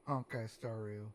Honkai Star Rail.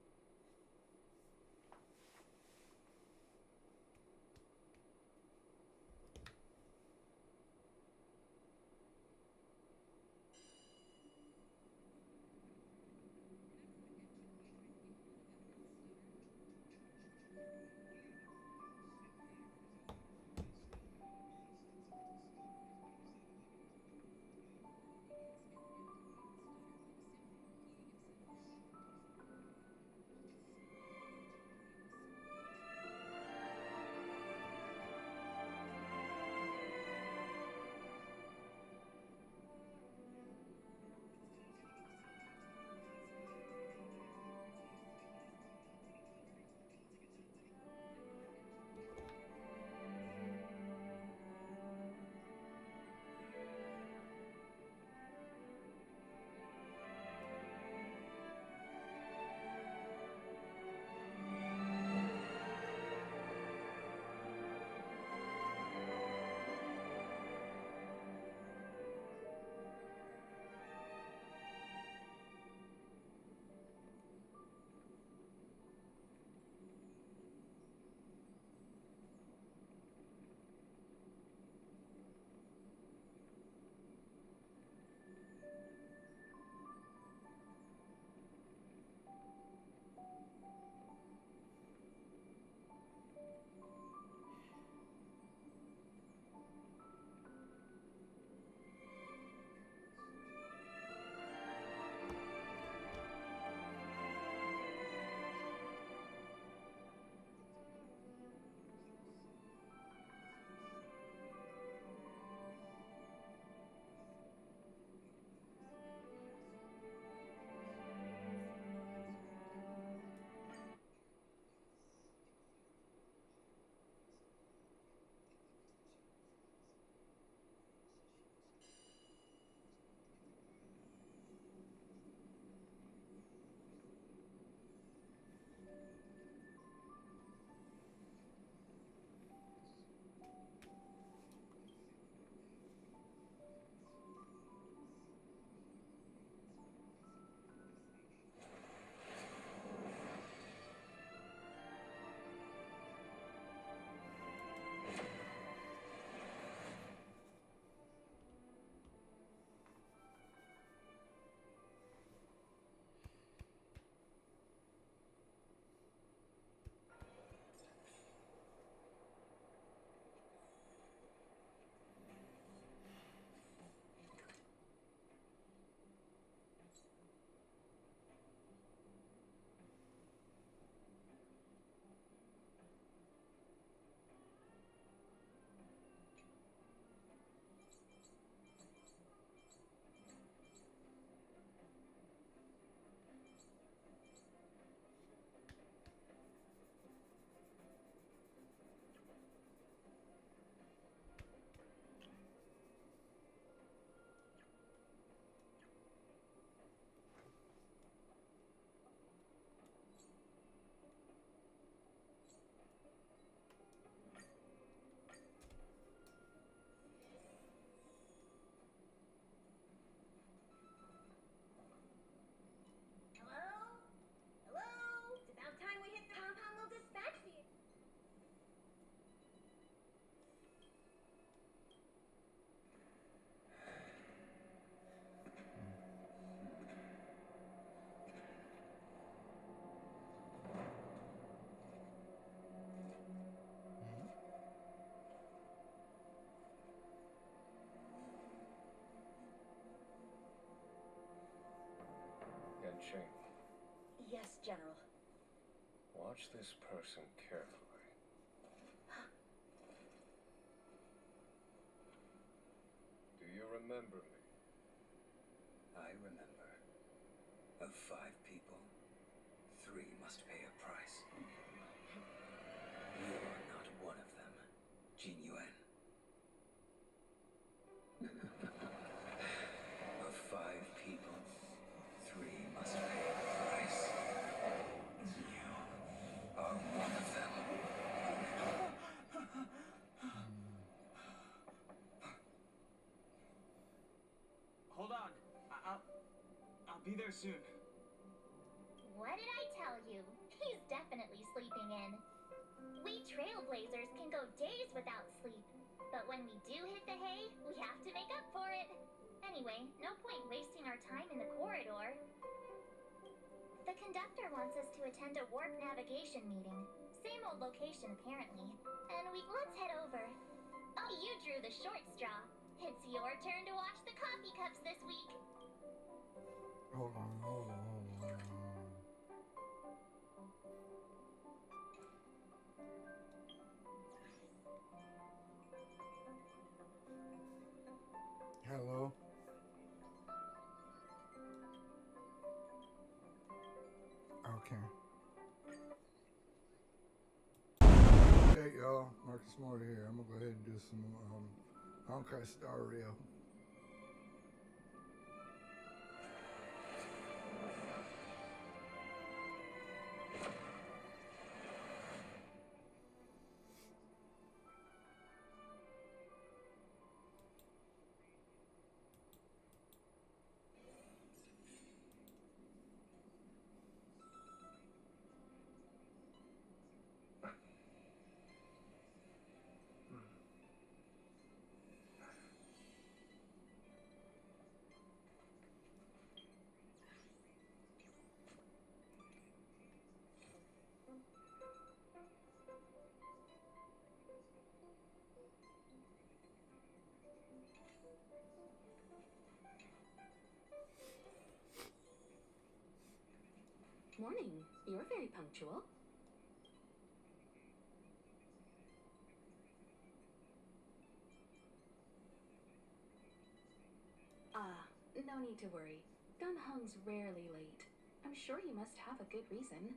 Ching, Yes, General. watch this person carefully. Do you remember me? I remember. Of 5 people, 3 must pay a price. You are not one of them, Jin Yuan. Of 5 people, 3 must pay a price. You are one of them. Hold on. I'll be there soon. trailblazers can go days without sleep. But when we do hit the hay, we have to make up for it. Anyway, no point wasting our time in the corridor. The conductor wants us to attend a warp navigation meeting. Same old location, apparently. And let's head over. Oh, you drew the short straw. It's your turn to wash the coffee cups this week. Hold on. Hello. Okay. Hey y'all, Marcus Moore here. I'm gonna go ahead and do some Honkai Star Rail. Morning. You're very punctual. No need to worry. Dun Hung's rarely late. I'm sure you must have a good reason.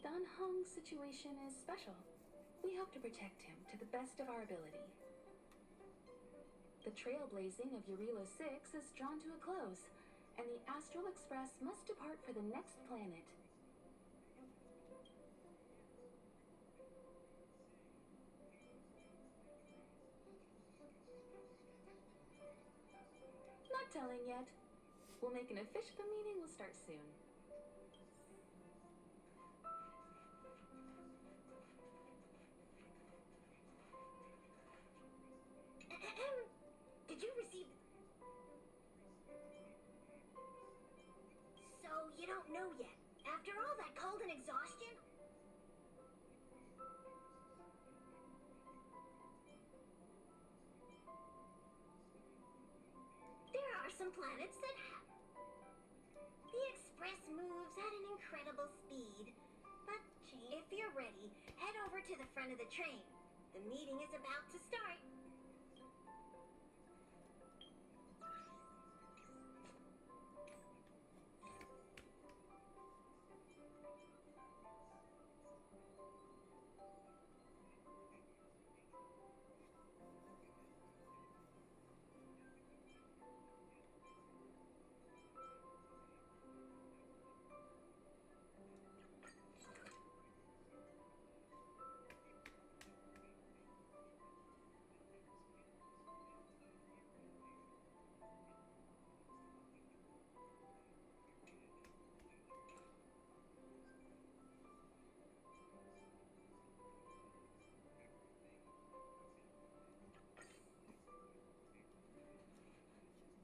Dun Hung's situation is special. We hope to protect him to the best of our ability. The trailblazing of Eurilo 6 is drawn to a close, and the Astral Express must depart for the next planet. Not telling yet. We'll make an official. The meeting will start soon. Did you receive... So, you don't know yet. After all that cold and exhaustion? There are some planets that have... The Express moves at an incredible speed. But if you're ready, head over to the front of the train. The meeting is about to start.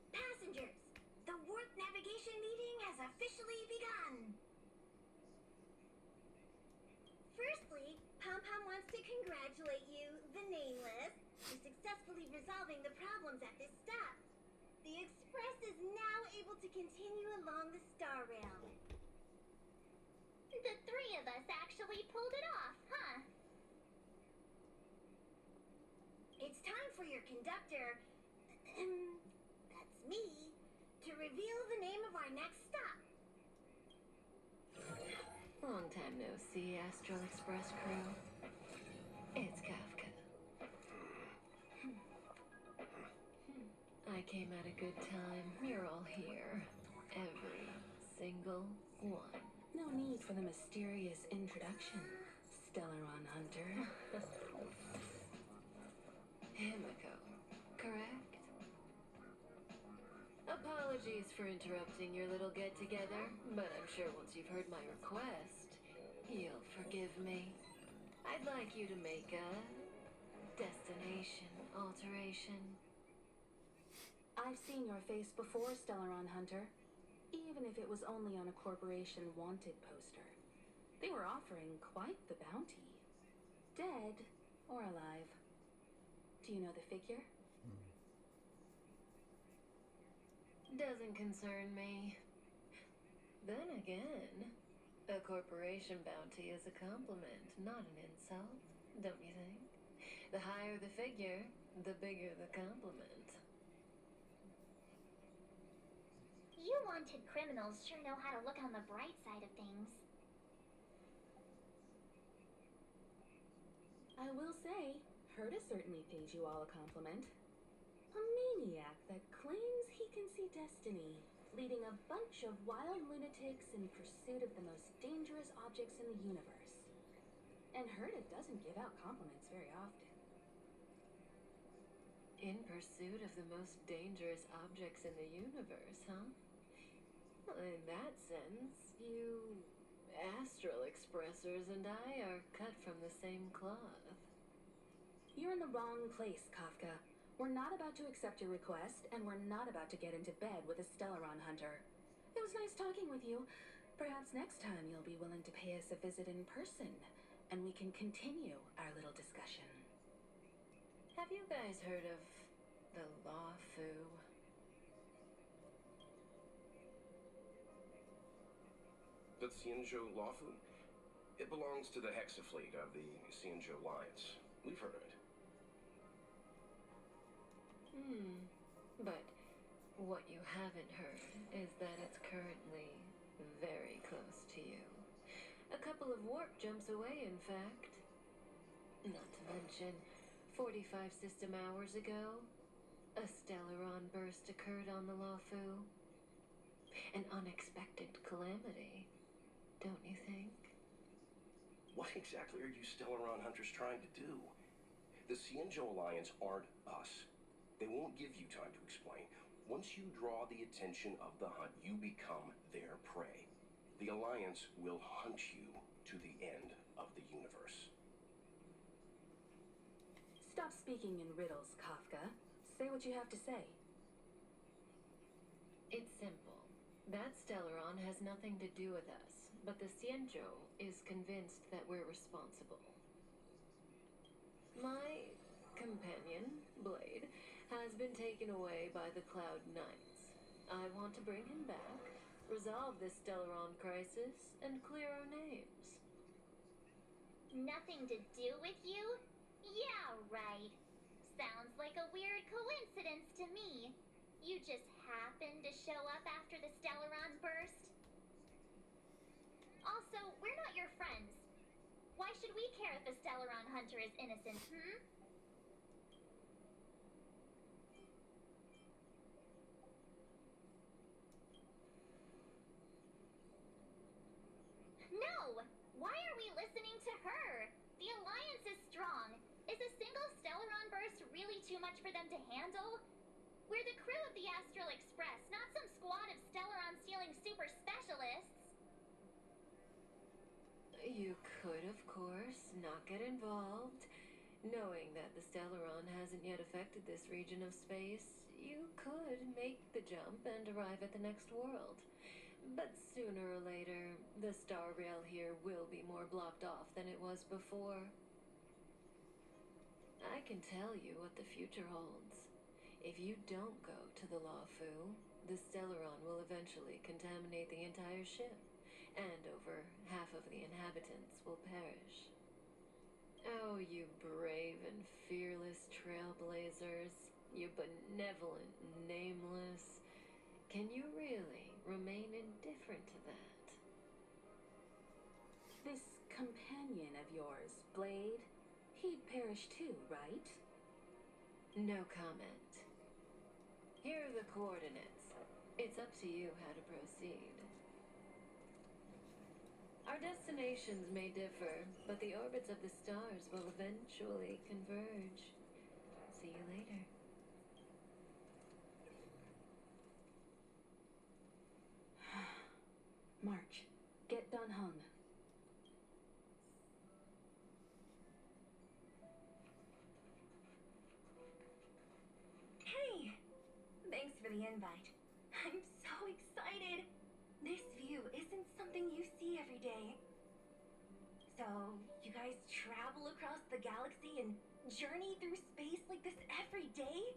Passengers, the warp navigation meeting has officially begun. Firstly, Pom-Pom wants to congratulate you, the Nameless, for successfully resolving the problems at this stop. The Express is now able to continue along the Star Rail. The three of us actually pulled it off, huh? It's time for your conductor, that's me, to reveal the name of our next stop. Long time no see, Astral Express crew. It's Kafka. I came at a good time. You're all here. Every single one. No need for the mysterious introduction, Stellaron Hunter. Himiko, correct? Apologies for interrupting your little get-together, but I'm sure once you've heard my request, you'll forgive me. I'd like you to make a destination alteration. I've seen your face before, Stellaron Hunter. Even if it was only on a corporation wanted poster. They were offering quite the bounty. Dead or alive. Do you know the figure? Doesn't concern me. Then again, a corporation bounty is a compliment, not an insult, don't you think? The higher the figure, the bigger the compliment. You wanted criminals sure know how to look on the bright side of things. I will say, Herta certainly pays you all a compliment. A maniac that claims he can see destiny, leading a bunch of wild lunatics in pursuit of the most dangerous objects in the universe. And Herta doesn't give out compliments very often. In pursuit of the most dangerous objects in the universe, huh? Well, in that sense, you astral expressors and I are cut from the same cloth. You're in the wrong place, Kafka. We're not about to accept your request, and we're not about to get into bed with a Stellaron Hunter. It was nice talking with you. Perhaps next time you'll be willing to pay us a visit in person, and we can continue our little discussion. Have you guys heard of the Law Fu? The Xianzhou Lawfu? It belongs to the Hexafleet of the Xianzhou Alliance. We've heard of it. But what you haven't heard is that it's currently very close to you. A couple of warp jumps away, in fact. Not to mention, 45 system hours ago, a Stellaron burst occurred on the Lawfu. An unexpected calamity, don't you think? What exactly are you Stellaron hunters trying to do? The Xianzhou Alliance aren't us. They won't give you time to explain. Once you draw the attention of the hunt, you become their prey. The Alliance will hunt you to the end of the universe. Stop speaking in riddles, Kafka. Say what you have to say. It's simple. That Stellaron has nothing to do with us, but the Xianzhou is convinced that we're responsible. My companion, Blade, has been taken away by the Cloud Knights. I want to bring him back, resolve this Stellaron crisis, and clear our names. Nothing to do with you? Yeah, right. Sounds like a weird coincidence to me. You just happened to show up after the Stellaron burst. Also, we're not your friends. Why should we care if a Stellaron hunter is innocent, No! Why are we listening to her? The Alliance is strong. Is a single Stellaron burst really too much for them to handle? We're the crew of the Astral Express, not some squad of Stellaron-stealing super specialists. You could, of course, not get involved. Knowing that the Stellaron hasn't yet affected this region of space, you could make the jump and arrive at the next world. But sooner or later, the star rail here will be more blocked off than it was before. I can tell you what the future holds. If you don't go to the Lawfu, the Stellaron will eventually contaminate the entire ship, and over half of the inhabitants will perish. Oh, you brave and fearless trailblazers, you benevolent nameless. Can you really remain indifferent to that? This companion of yours, Blade, he'd perish too, right? No comment. Here are the coordinates. It's up to you how to proceed. Our destinations may differ, but the orbits of the stars will eventually converge. See you later. March, get done hung. Hey! Thanks for the invite. I'm so excited! This view isn't something you see every day. So, you guys travel across the galaxy and journey through space like this every day?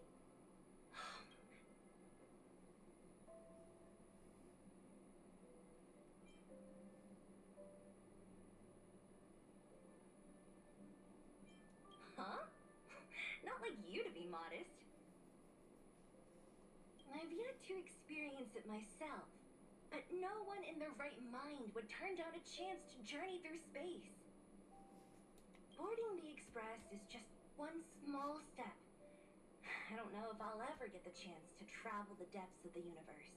Huh? Not like you to be modest. I've yet to experience it myself, but no one in their right mind would turn down a chance to journey through space. Boarding the Express is just one small step. I don't know if I'll ever get the chance to travel the depths of the universe.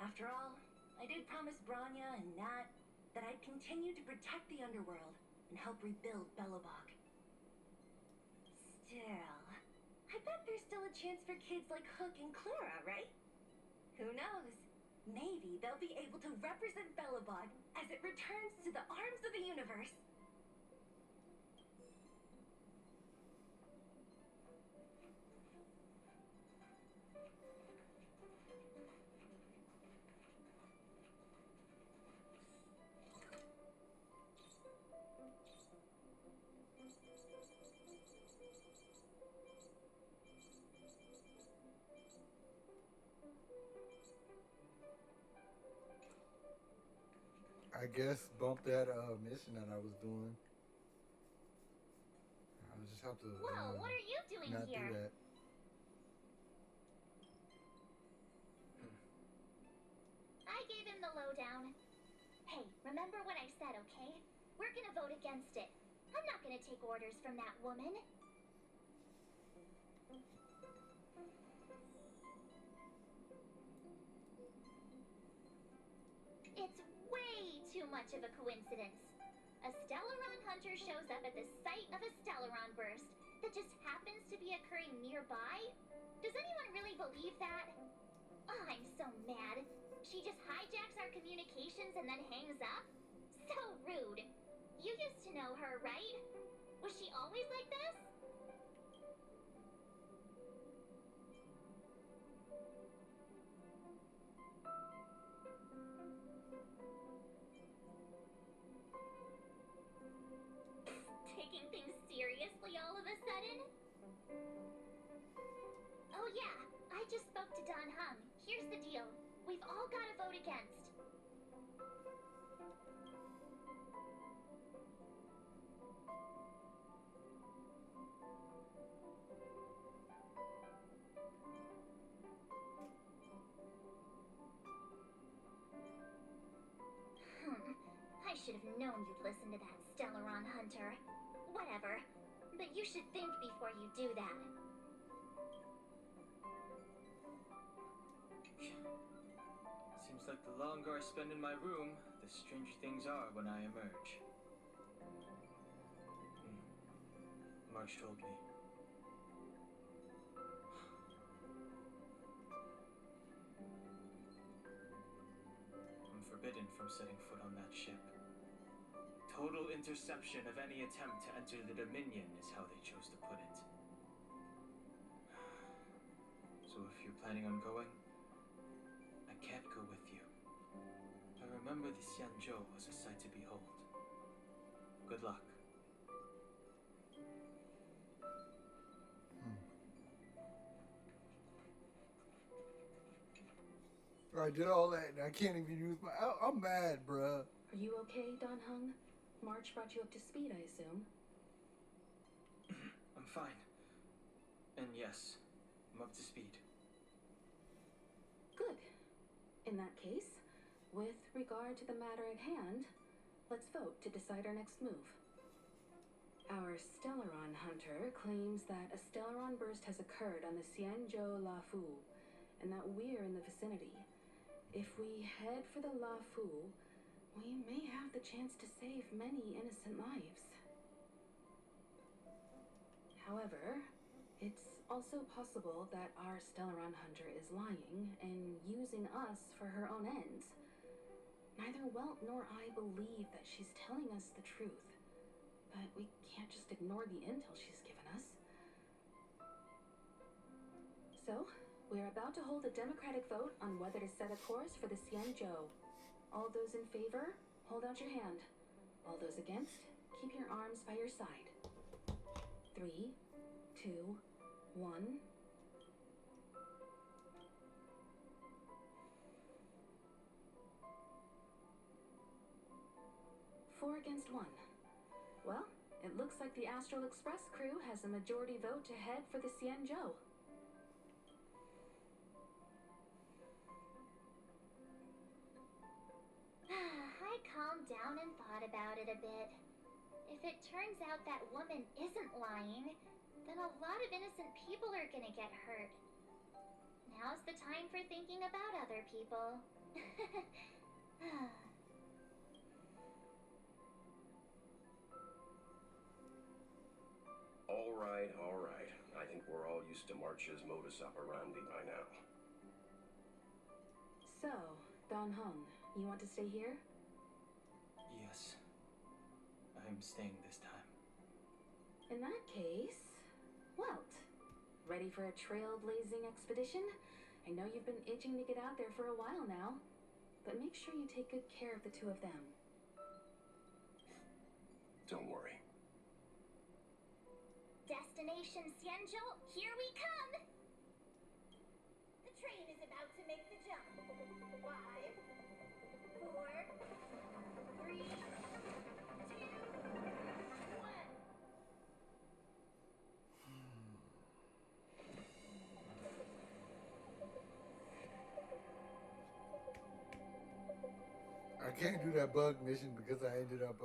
After all, I did promise Branya and Nat that I'd continue to protect the underworld and help rebuild Belobog. Still, I bet there's still a chance for kids like Hook and Clara, right? Who knows? Maybe they'll be able to represent Belobog as it returns to the arms of the universe. I guess bump that mission that I was doing. I'll just have to Whoa, what are you doing not here? do that. I gave him the lowdown. Hey, remember what I said, okay? We're gonna vote against it. I'm not gonna take orders from that woman. It's way too much of a coincidence. A Stellaron hunter shows up at the site of a Stellaron burst that just happens to be occurring nearby? Does anyone really believe that? Oh, I'm so mad. She just hijacks our communications and then hangs up? So rude. You used to know her, right? Was she always like this? Taking things seriously all of a sudden? Oh yeah, I just spoke to Don Hung. Here's the deal. We've all got to vote against. I should have known you'd listen to that Stellaron hunter. Whatever. But you should think before you do that. Seems like the longer I spend in my room, the stranger things are when I emerge. March told me. I'm forbidden from setting foot on that ship. Total interception of any attempt to enter the Dominion is how they chose to put it. So if you're planning on going, I can't go with you. I remember the Xianzhou was a sight to behold. Good luck. I did all that and I can't even use my... I'm mad, bruh. Are you okay, Don Hung? March brought you up to speed, I assume. I'm fine. And yes, I'm up to speed. Good. In that case, with regard to the matter at hand, let's vote to decide our next move. Our Stellaron hunter claims that a Stellaron burst has occurred on the Xianzhou Lafu, and that we're in the vicinity. If we head for the Lafu, we may have the chance to save many innocent lives. However, it's also possible that our Stellaron hunter is lying and using us for her own ends. Neither Welt nor I believe that she's telling us the truth. But we can't just ignore the intel she's given us. So, we're about to hold a democratic vote on whether to set a course for the Xianzhou. All those in favor, hold out your hand. All those against, keep your arms by your side. 3, 2, 1. 4 against 1. Well, it looks like the Astral Express crew has a majority vote to head for the Xianzhou. I calmed down and thought about it a bit. If it turns out that woman isn't lying, then a lot of innocent people are gonna get hurt. Now's the time for thinking about other people. All right, all right. I think we're all used to March's modus operandi by now. So, Don Hung, you want to stay here? Yes. I'm staying this time. In that case, Welt, ready for a trailblazing expedition? I know you've been itching to get out there for a while now, but make sure you take good care of the two of them. Don't worry. Destination Xianzhou, here we come! The train is about to make the jump. 5, 4, 3, 2, 1. I can't do that bug mission because I ended up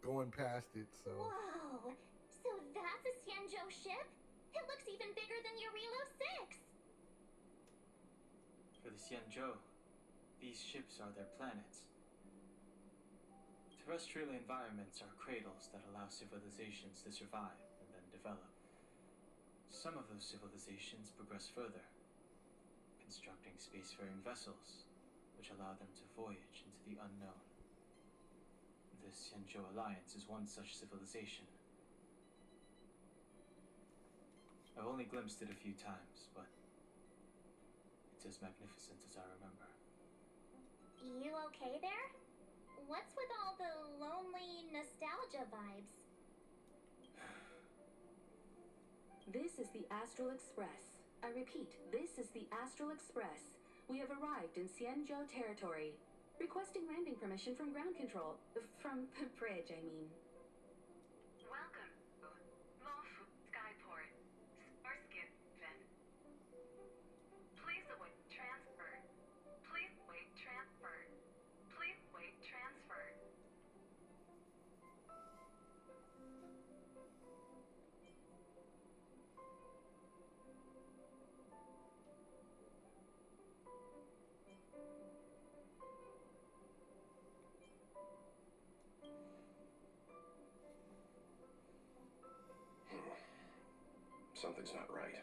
going past it, so. Whoa! So that's a Xianzhou ship? It looks even bigger than Eurilo 6! For the Xianzhou, these ships are their planets. Terrestrial environments are cradles that allow civilizations to survive and then develop. Some of those civilizations progress further, constructing spacefaring vessels, which allow them to voyage into the unknown. The Xianzhou Alliance is one such civilization. I've only glimpsed it a few times, but it's as magnificent as I remember. You okay there? What's with all the lonely nostalgia vibes? This is the Astral Express. I repeat, this is the Astral Express. We have arrived in Xianzhou territory. Requesting landing permission from ground control. From bridge, I mean. Welcome to Lawfu Skyport. Starskin Fin. Please await transfer. Please wait transfer. Please wait transfer. Something's not right.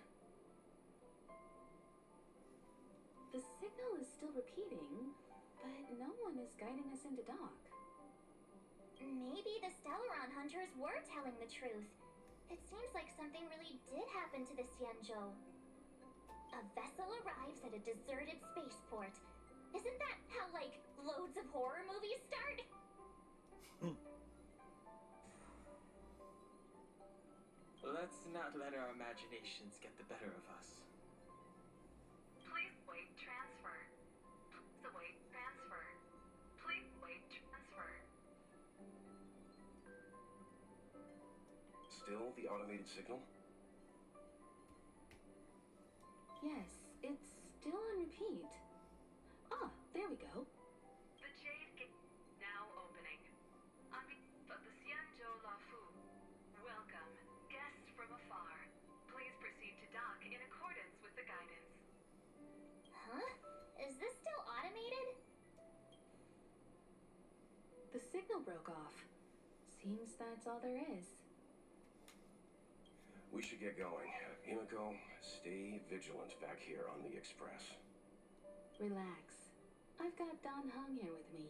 The signal is still repeating, but no one is guiding us into dock. Maybe the Stellaron hunters were telling the truth. It seems like something really did happen to the Xianzhou. A vessel arrives at a deserted spaceport. Isn't that how, like, loads of horror movies start? Let's not let our imaginations get the better of us. Please wait transfer. Please await transfer. Please wait transfer. Still the automated signal? Yes, it's still on repeat. Ah, there we go. The Jade Gate now opening. On behalf of the Xianzhou Lafu, welcome, guests from afar. Please proceed to dock in accordance with the guidance. Huh? Is this still automated? The signal broke off. Seems that's all there is. We should get going. Himiko, stay vigilant back here on the Express. Relax. I've got Don Hung here with me.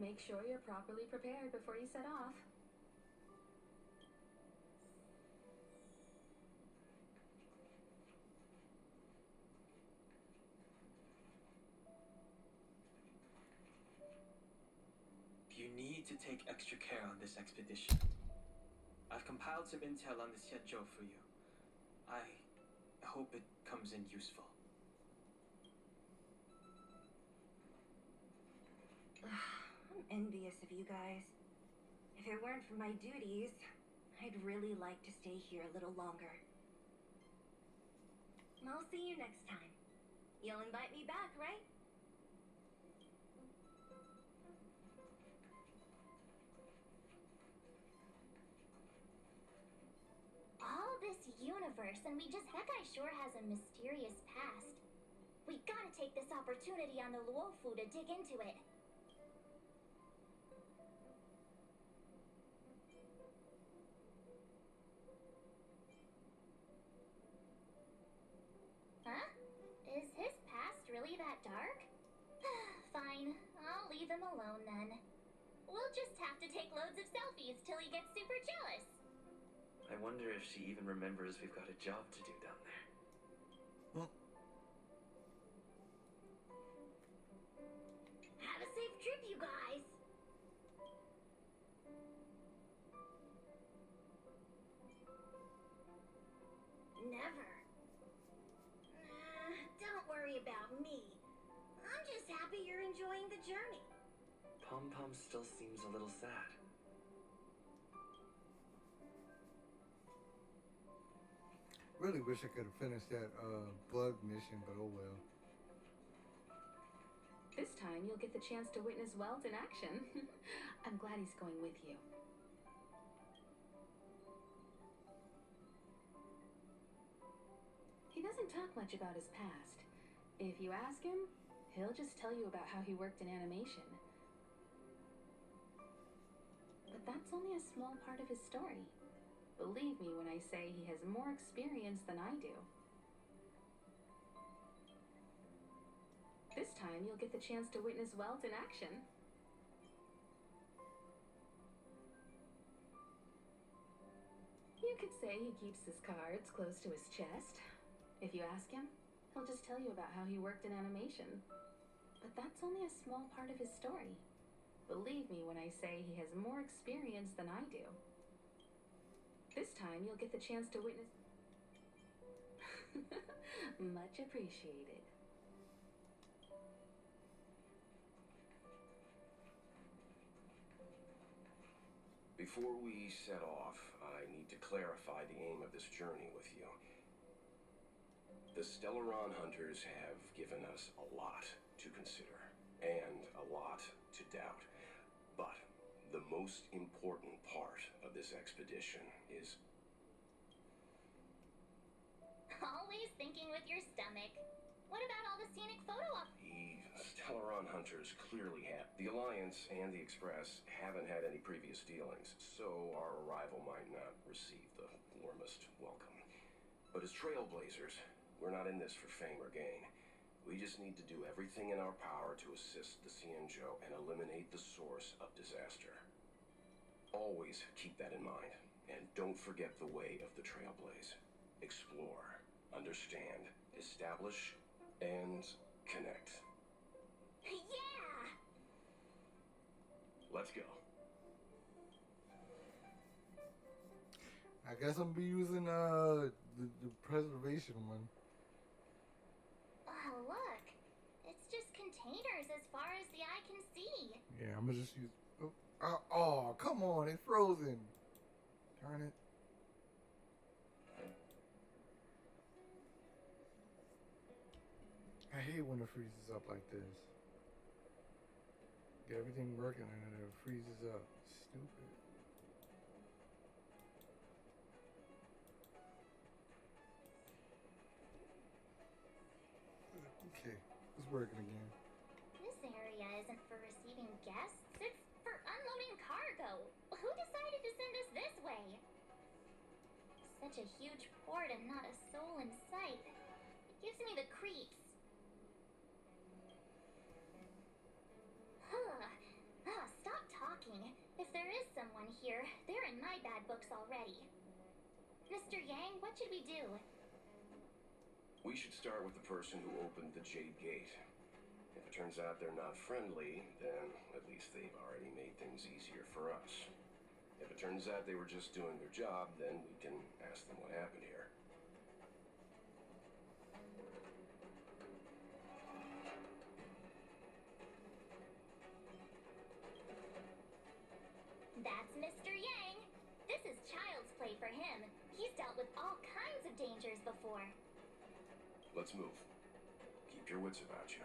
Make sure you're properly prepared before you set off. You need to take extra care on this expedition. I've compiled some intel on the Xianzhou for you. I hope it comes in useful. I'm envious of you guys. If it weren't for my duties, I'd really like to stay here a little longer. I'll see you next time. You'll invite me back, right? All this universe, and we just Honkai sure has a mysterious past. We gotta take this opportunity on the Luofu to dig into it. Huh? Is his past really that dark? Fine, I'll leave him alone then. We'll just have to take loads of selfies till he gets super jealous. I wonder if she even remembers we've got a job to do down there. Have a safe trip, you guys! Never. Don't worry about me. I'm just happy you're enjoying the journey. Pom Pom still seems a little sad. Really wish I could have finished that bug mission, but oh well. This time you'll get the chance to witness Welt in action. I'm glad he's going with you. He doesn't talk much about his past. If you ask him, he'll just tell you about how he worked in animation. But that's only a small part of his story. Believe me when I say he has more experience than I do. This time you'll get the chance to witness Welt in action. You could say he keeps his cards close to his chest. If you ask him, he'll just tell you about how he worked in animation. But that's only a small part of his story. Believe me when I say he has more experience than I do. This time you'll get the chance to witness... Much appreciated. Before we set off, I need to clarify the aim of this journey with you. The Stellaron hunters have given us a lot to consider, and a lot to doubt. But the most important part of this expedition is... Always thinking with your stomach. What about all the scenic photo op? The Stellaron hunters clearly have. The Alliance and the Express haven't had any previous dealings, so our arrival might not receive the warmest welcome. But as trailblazers, we're not in this for fame or gain. We just need to do everything in our power to assist the Xianzhou and eliminate the source of disaster. Always keep that in mind, and don't forget the way of the Trailblaze. Explore, understand, establish, and connect. Yeah! Let's go. I guess I'm gonna be using the preservation one. Oh, look. It's just containers as far as the eye can see. Yeah, I'm gonna just use. Oh, come on, it's frozen. Darn it. I hate when it freezes up like this. Get everything working and then it freezes up. Stupid. Okay, it's working again. This area isn't for receiving guests, it's for unloading cargo. Who decided to Such a huge port and not a soul in sight. It gives me the creeps. Stop talking. If there is someone here, they're in my bad books already. Mr. Yang, what should we do? We should start with the person who opened the Jade Gate. If it turns out they're not friendly, then at least they've already made things easier for us. If it turns out they were just doing their job, then we can ask them what happened here. That's Mr. Yang. This is child's play for him. He's dealt with all kinds of dangers before. Let's move. Keep your wits about you.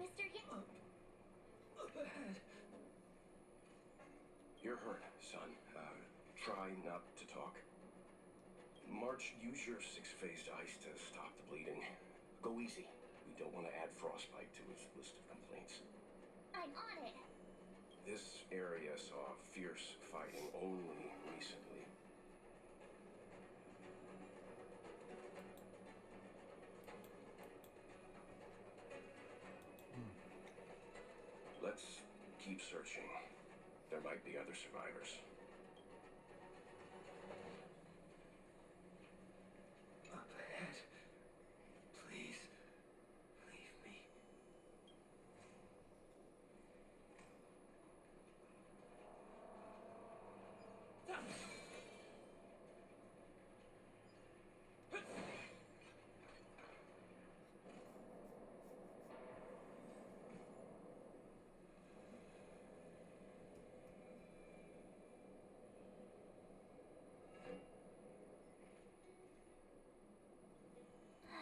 Mr. Yang. Up ahead. You're hurt, son. Try not to talk. March, use your six-phased ice to stop the bleeding. Go easy. We don't want to add frostbite to his list of complaints. I'm on it. This area saw fierce fighting only recently. Let's keep searching. There might be other survivors. Up ahead. Please. Leave me.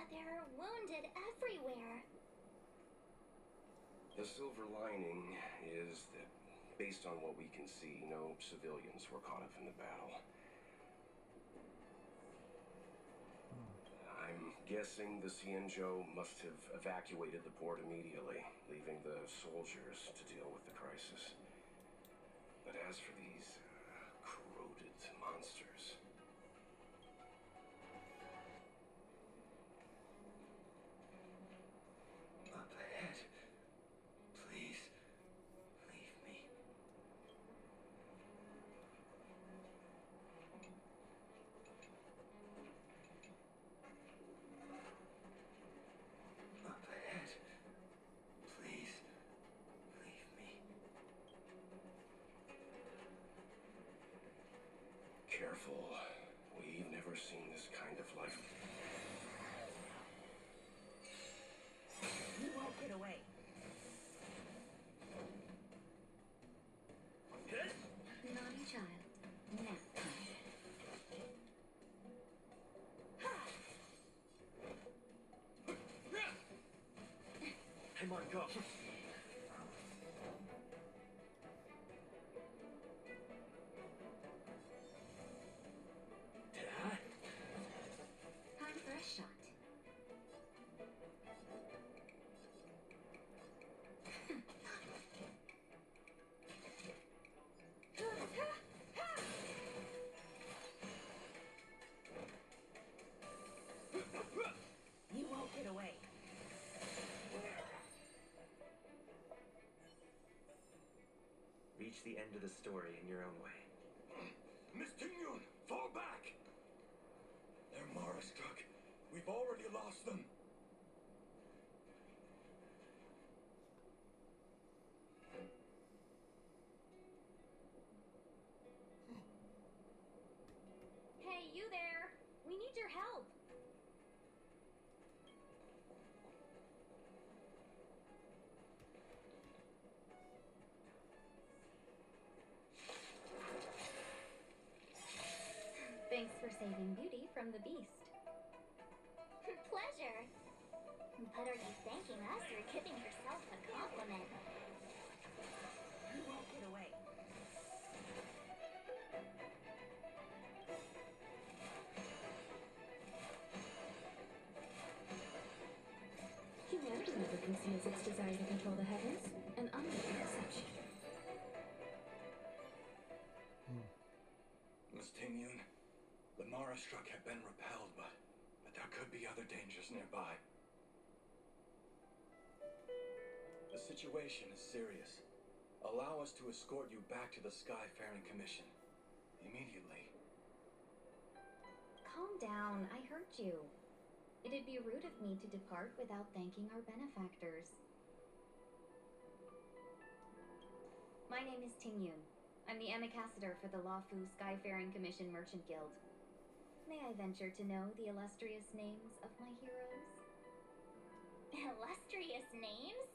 There are wounded everywhere. The silver lining is that, based on what we can see, no civilians were caught up in the battle. I'm guessing the Xianzhou must have evacuated the port immediately, leaving the soldiers to deal with the crisis. But as for these corroded monsters... Up ahead. Please. Leave me. Up ahead. Please. Leave me. Careful. We've never seen this kind of life. You won't get away. Naughty child. Nap time. Come on, go. Dad? Time for a shot. reach the end of the story in your own way. Miss Tingyun, fall back! They're Mara struck. We've already lost them. Hey, you there! We need your help! Thanks for saving Beauty from the beast. Pleasure. But are you thanking us or giving yourself a compliment? You won't get away. Humanity never conceals its desire to control the heavens, and I'm no exception. Miss Tingyun, the Mara struck have been repelled, but there could be other dangers nearby. The situation is serious. Allow us to escort you back to the Skyfaring Commission. Immediately. Calm down, I heard you. It'd be rude of me to depart without thanking our benefactors. My name is Tingyun. I'm the ambassador for the Lawfu Skyfaring Commission Merchant Guild. May I venture to know the illustrious names of my heroes? Illustrious names?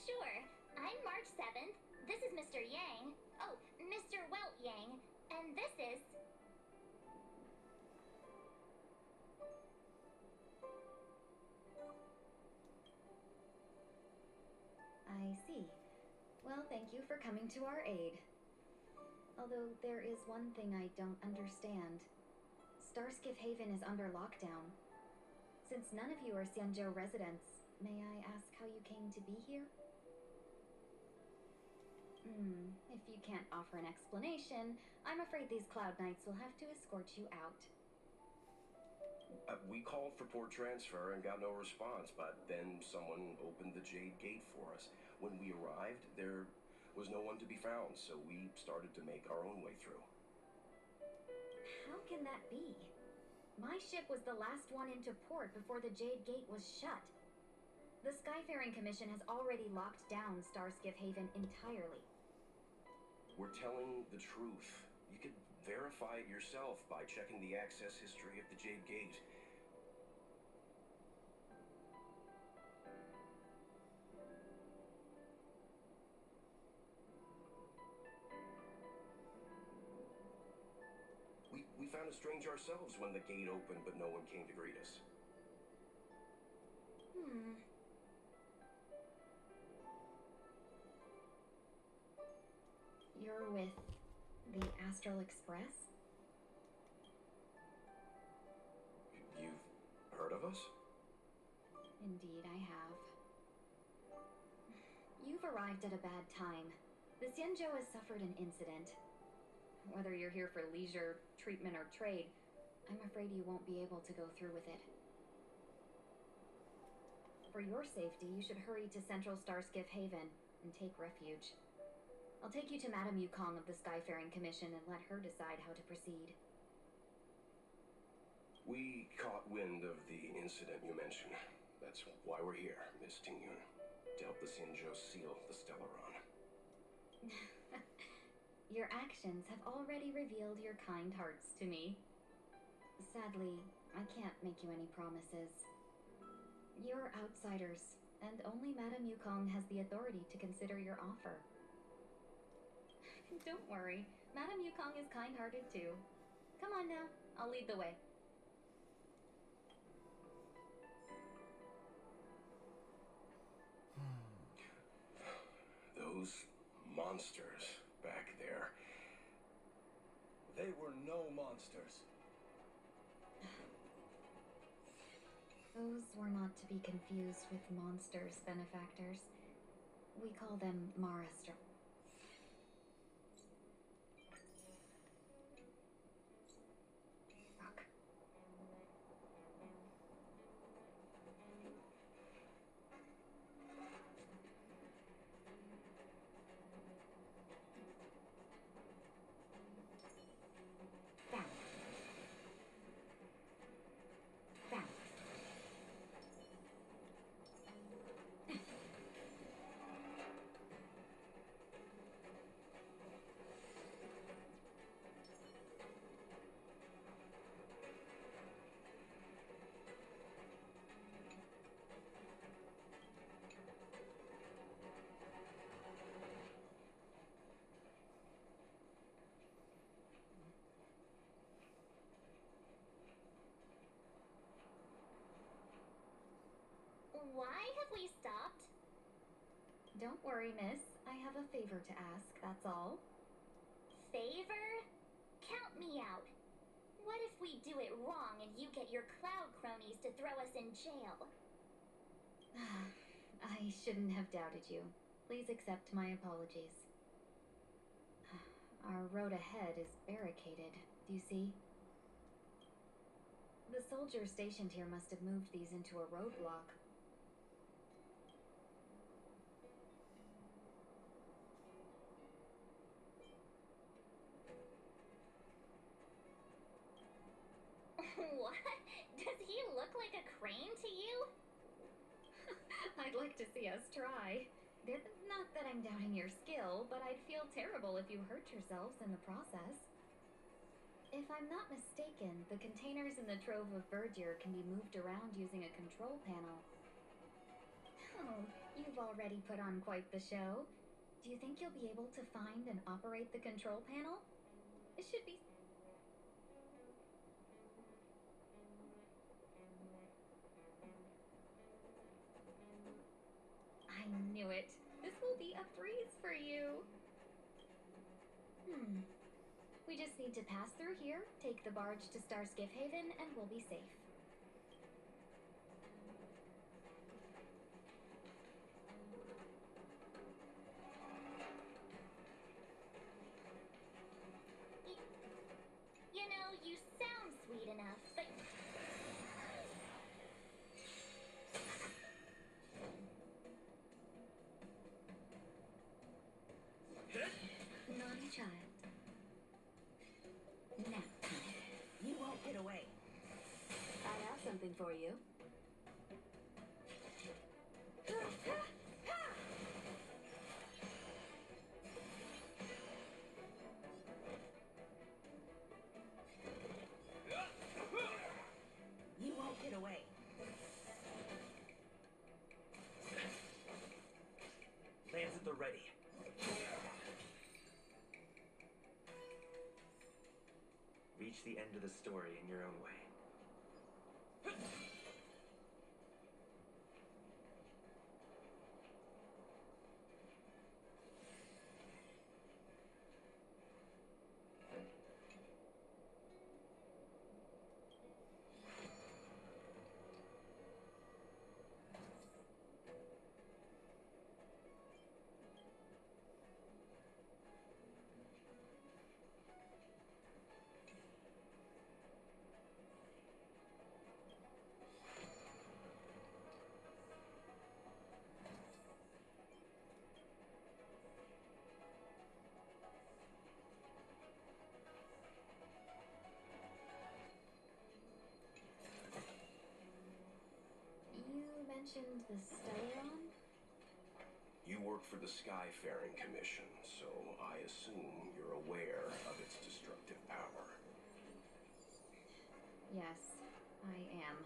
Sure. I'm March 7th. This is Mr. Yang. Oh, Mr. Welt Yang. And this is... I see. Well, thank you for coming to our aid. Although there is one thing I don't understand. Starskiff Haven is under lockdown. Since none of you are Xianzhou residents, may I ask how you came to be here? If you can't offer an explanation, I'm afraid these Cloud Knights will have to escort you out. We called for port transfer and got no response, but then someone opened the Jade Gate for us. When we arrived, there was no one to be found, so we started to make our own way through. How can that be? My ship was the last one into port before the Jade Gate was shut. The Skyfaring Commission has already locked down Starskiff Haven entirely. We're telling the truth. You could verify it yourself by checking the access history of the Jade Gate. We found it strange ourselves when the gate opened, but no one came to greet us. You're with the Astral Express? You've heard of us? Indeed, I have. You've arrived at a bad time. The Xianzhou has suffered an incident. Whether you're here for leisure, treatment, or trade, I'm afraid you won't be able to go through with it. For your safety, you should hurry to Central Starskiff Haven and take refuge. I'll take you to Madame Yukong of the Skyfaring Commission and let her decide how to proceed. We caught wind of the incident you mentioned. That's why we're here, Miss Tingyun. To help the Xianzhou seal the Stellaron. Your actions have already revealed your kind hearts to me. Sadly, I can't make you any promises. You're outsiders, and only Madame Yukong has the authority to consider your offer. Don't worry, Madame Yukong is kind-hearted too. Come on now, I'll lead the way. Those monsters back there. They were no monsters. Those were not to be confused with monsters, benefactors. We call them Marastra. Rock. Why have we stopped? Don't worry, miss. I have a favor to ask, that's all. Favor? Count me out. What if we do it wrong and you get your cloud cronies to throw us in jail? I shouldn't have doubted you. Please accept my apologies. Our road ahead is barricaded, do you see? The soldiers stationed here must have moved these into a roadblock. What? Does he look like a crane to you? I'd like to see us try. Not that I'm doubting your skill, but I'd feel terrible if you hurt yourselves in the process. If I'm not mistaken, the containers in the Trove of Verdure can be moved around using a control panel. Oh, you've already put on quite the show. Do you think you'll be able to find and operate the control panel? It should be... I knew it. This will be a breeze for you. We just need to pass through here, take the barge to Starskiff Haven, and we'll be safe. You know, you sound sweet enough, but... Naughty child. Nap time. You won't get away. I have something for you. You won't get away. Lands at the ready. Reach the end of the story in your own way. You mentioned the Stellaron? You work for the Skyfaring Commission, so I assume you're aware of its destructive power. Yes, I am.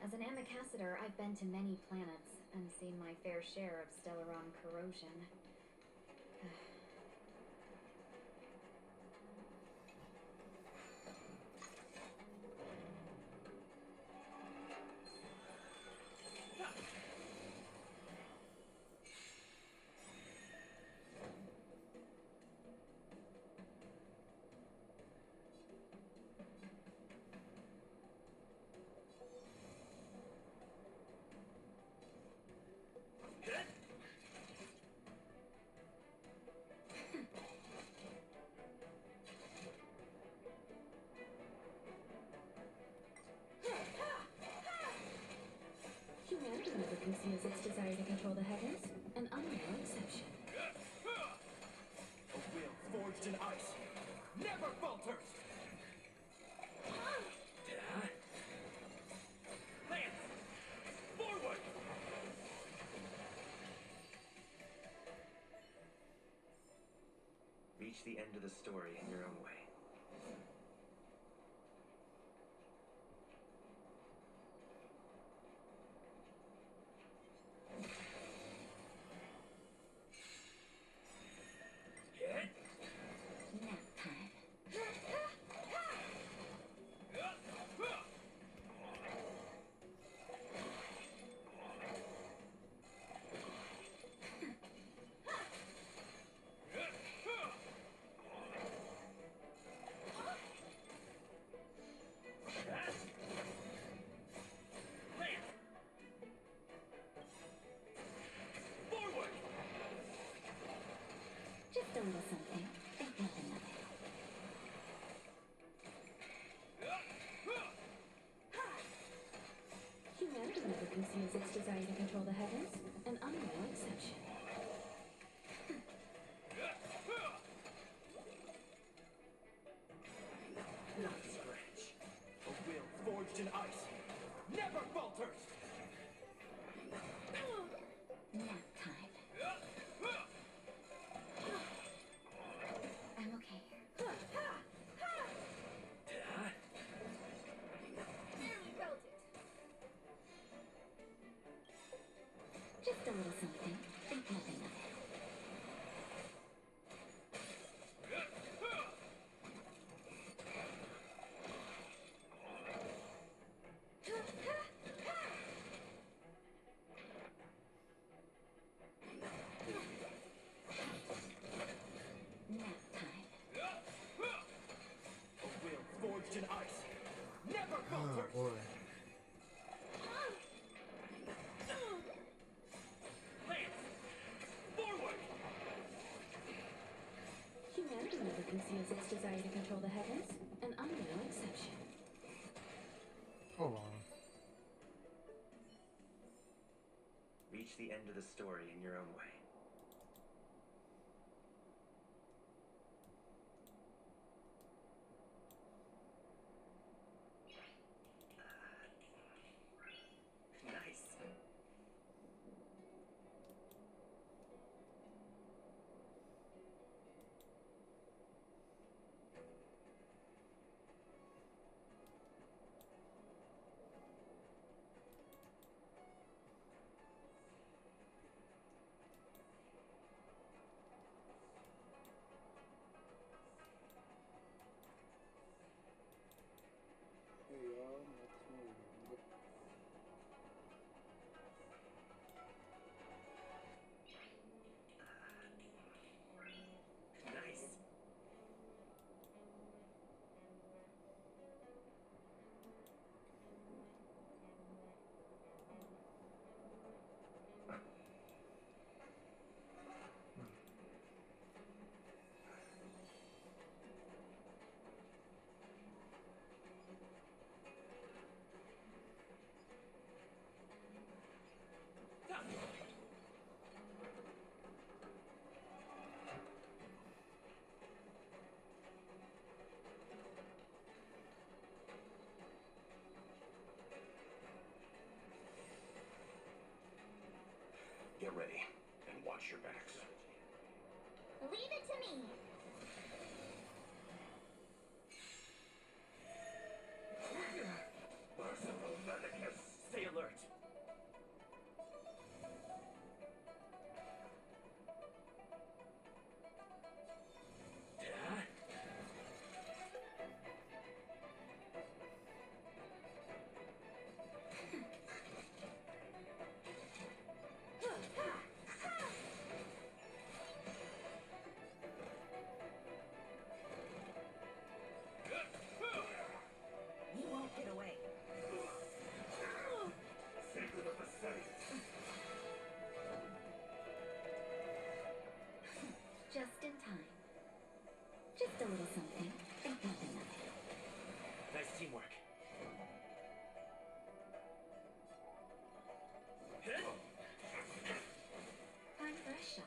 As an ambassador, I've been to many planets and seen my fair share of Stellaron corrosion. Humanity never conceals its desire to control the heavens, and I'm no exception. A will forged in ice never falters! Lance! Forward! Reach the end of the story in your own way. Nap time. something, think nothing of it. Humanity never conceals its desire to control the heavens, and I'm no exception. Not scratch. A will forged in ice never falters! Nap time. I'm okay. Barely felt it. Just a little something, think nothing of it. Nap time. A will forged in ice never Oh falters! boy. Lance! Forward! Humanity never conceals its desire to control the heavens, and I'm no exception. Hold on. Reach the end of the story in your own way. Nice. Hey y'all, next one. Nice. Get ready and watch your backs. Leave it to me. Merciful Medicus! Stay alert! You won't get away. Sacred of the Saints! Just in time. Just a little something, think nothing of it. Nice teamwork. Time for a shot.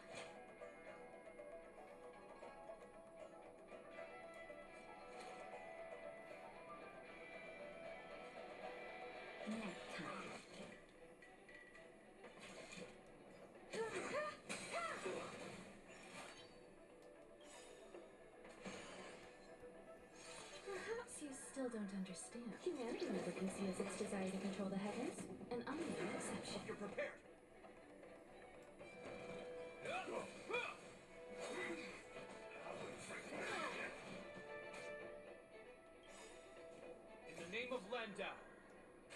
Nap time. Perhaps you still don't understand. Humanity never conceals its desire to control the heavens, and I'm no exception. You're prepared. In the name of Landau,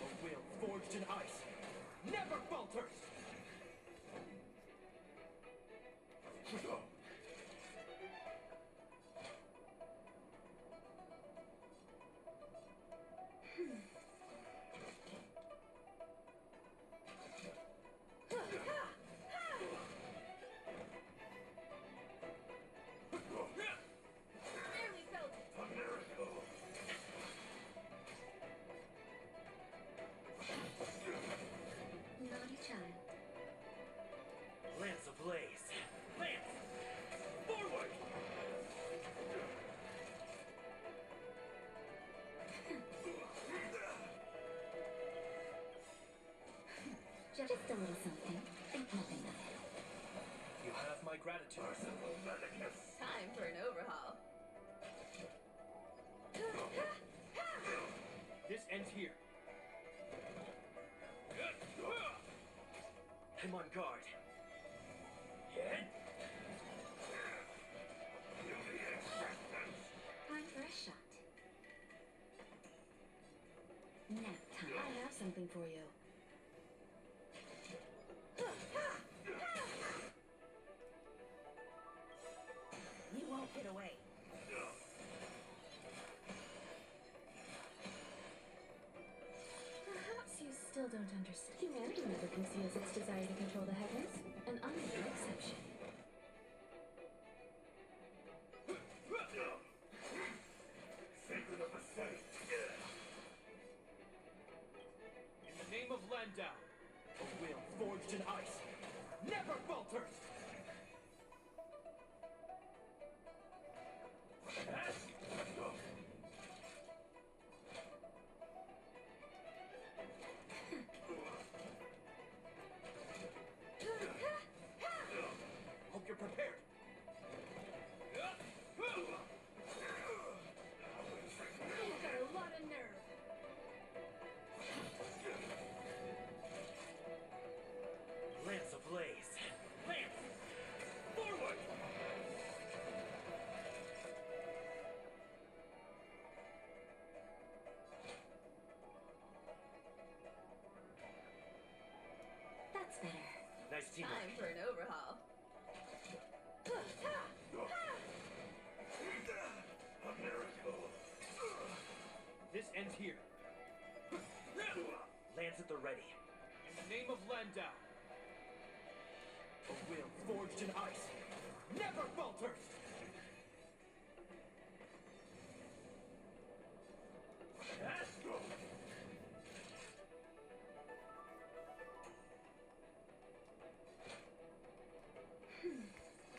a will forged in ice never falters! Just a little something. Think nothing of it. You have my gratitude. Time for an overhaul. This ends here. I'm on guard. Time for a shot. Nap time. I have something for you. You won't get away. Perhaps you still don't understand. Humanity never conceals its desire to control the heavens, and I'm no exception. In the name of Landau, a will forged in ice never falters! Hope you're prepared. You've got a lot of nerve. Lance ablaze. Lance! Forward! That's better. Nice teamwork. Time for an overhaul. A miracle. This ends here. Lance at the ready. In the name of Landau. A will forged in ice never falters!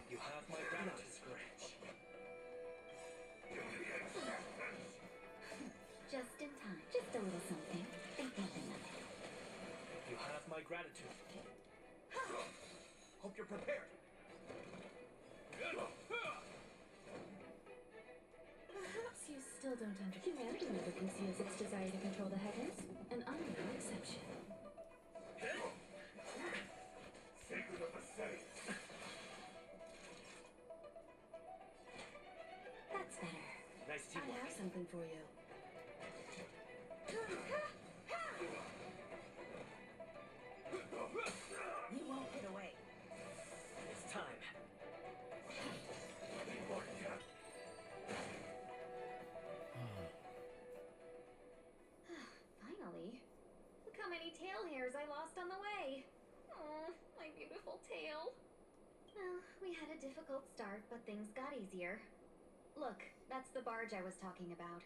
You have my gratitude, Scratch. Just in time. Just a little something. Think nothing of it. You have my gratitude. Hope you're prepared. Perhaps you still don't understand. Humanity never conceals its desire to control the heavens, and I'm no exception. Secret of the city. That's better. Nice I teamwork. have something for you. You won't get away. It's time. Finally. Look how many tail hairs I lost on the way. Oh, my beautiful tail. Well, we had a difficult start, but things got easier. Look, that's the barge I was talking about.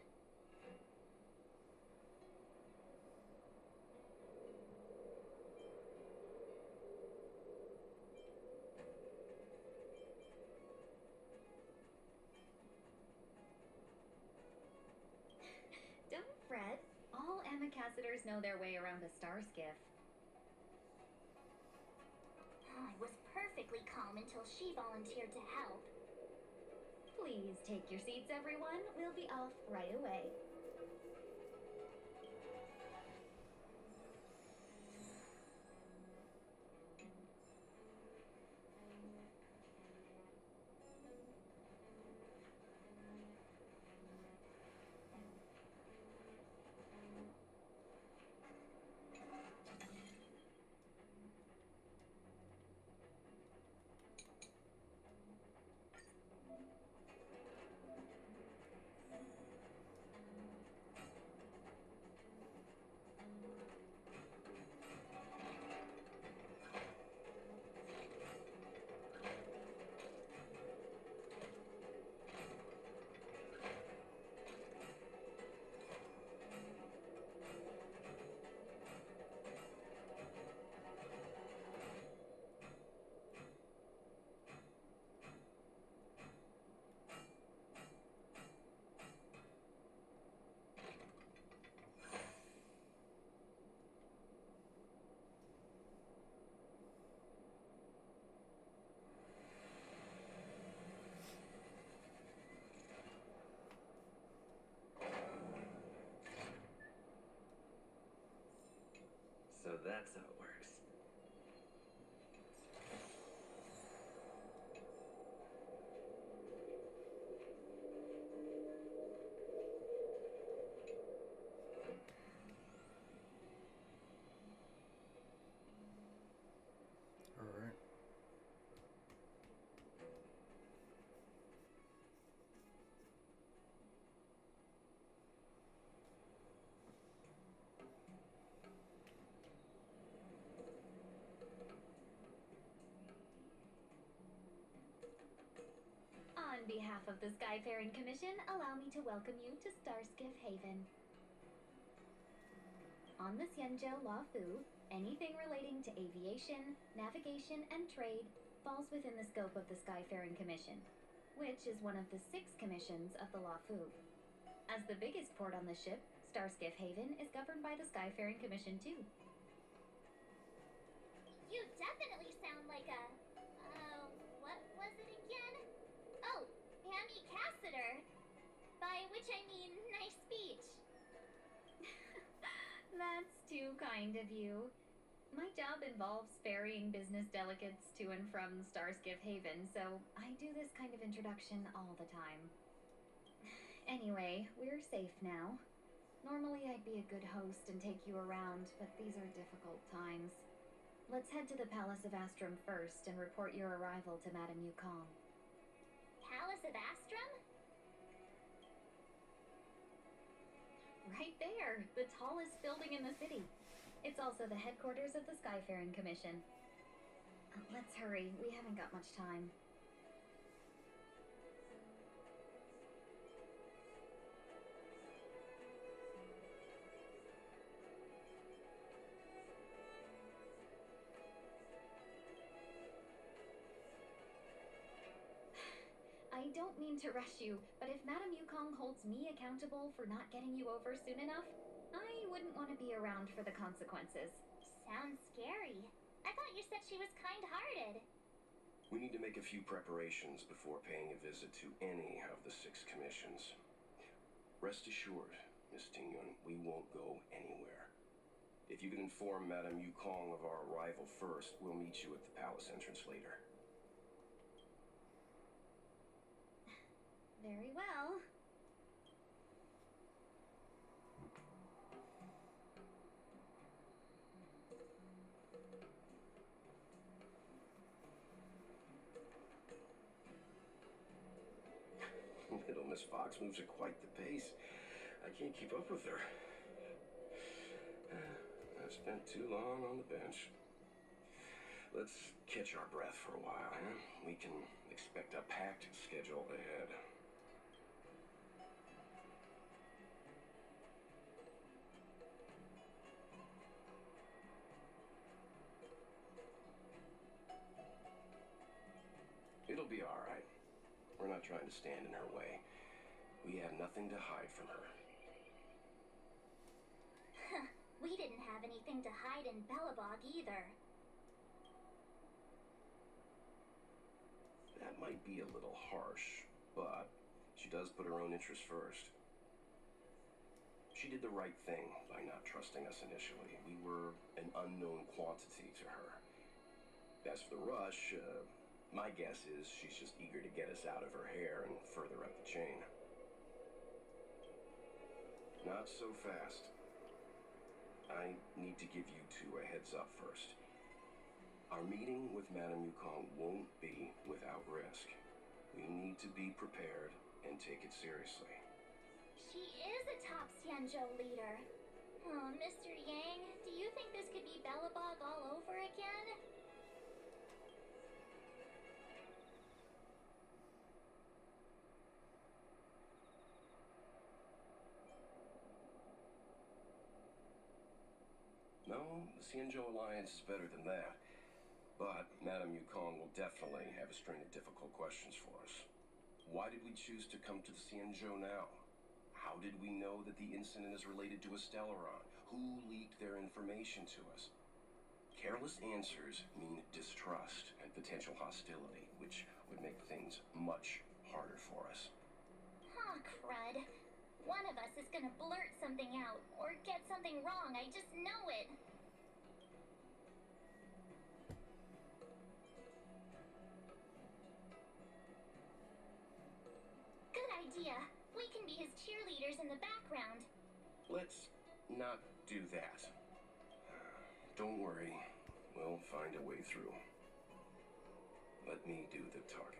Don't fret. All ambassadors know their way around a star skiff. I was perfectly calm until she volunteered to help. Please take your seats, everyone. We'll be off right away. that's how it works. All right. On behalf of the Skyfaring Commission, allow me to welcome you to Starskiff Haven. On the Xianzhou Lafu, anything relating to aviation, navigation, and trade falls within the scope of the Skyfaring Commission, which is one of the 6 commissions of the Lafu. As the biggest port on the ship, Starskiff Haven is governed by the Skyfaring Commission too. You definitely sound like a... what was it again? Oh, ambassador. By which I mean nice speech. That's too kind of you. My job involves ferrying business delegates to and from Starskiff Haven, so I do this kind of introduction all the time. Anyway, we're safe now. Normally I'd be a good host and take you around, but these are difficult times. Let's head to the Palace of Astrum first and report your arrival to Madame Yukong. Palace of Astrum? Right there, the tallest building in the city. It's also the headquarters of the Skyfaring Commission. Let's hurry, we haven't got much time. I don't mean to rush you, but if Madame Yukong holds me accountable for not getting you over soon enough, I wouldn't want to be around for the consequences. Sounds scary. I thought you said she was kind-hearted. We need to make a few preparations before paying a visit to any of the 6 commissions. Rest assured, Miss Tingyun, we won't go anywhere. If you can inform Madame Yukong of our arrival first, we'll meet you at the palace entrance later. Very well. Little Miss Fox moves at quite the pace. I can't keep up with her. I've spent too long on the bench. Let's catch our breath for a while, huh? We can expect a packed schedule ahead. It'll be all right. We're not trying to stand in her way. We have nothing to hide from her. We didn't have anything to hide in Bellabog either. That might be a little harsh, but she does put her own interests first. She did the right thing by not trusting us initially. We were an unknown quantity to her. As for the rush, my guess is she's just eager to get us out of her hair and further up the chain. Not so fast. I need to give you 2 a heads up first. Our meeting with Madame Yukong won't be without risk. We need to be prepared and take it seriously. She is a top Xianzhou leader. Oh, Mr. Yang, do you think this could be Bellabog all over again? No, the Xianzhou Alliance is better than that. But Madame Yukong will definitely have a string of difficult questions for us. Why did we choose to come to the Xianzhou now? How did we know that the incident is related to a Stellaron? Who leaked their information to us? Careless answers mean distrust and potential hostility, which would make things much harder for us. Huh, crud. One of us is gonna blurt something out, or get something wrong, I just know it. in the background. Let's not do that. Don't worry, we'll find a way through. Let me do the talking.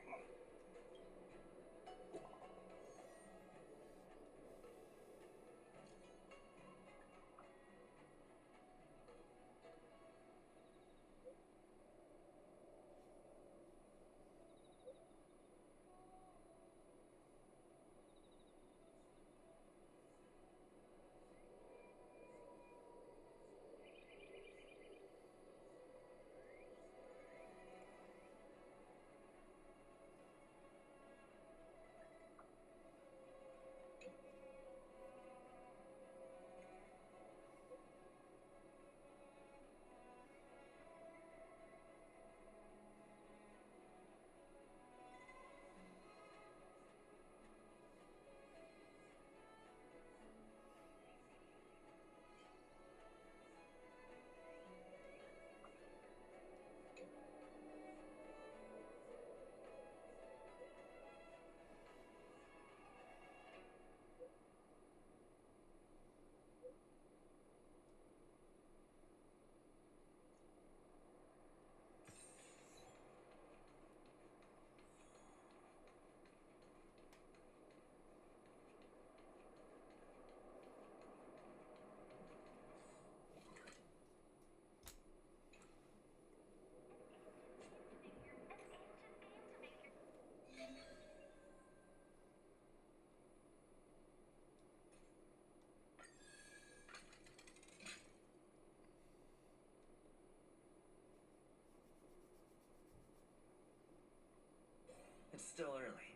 It's still early.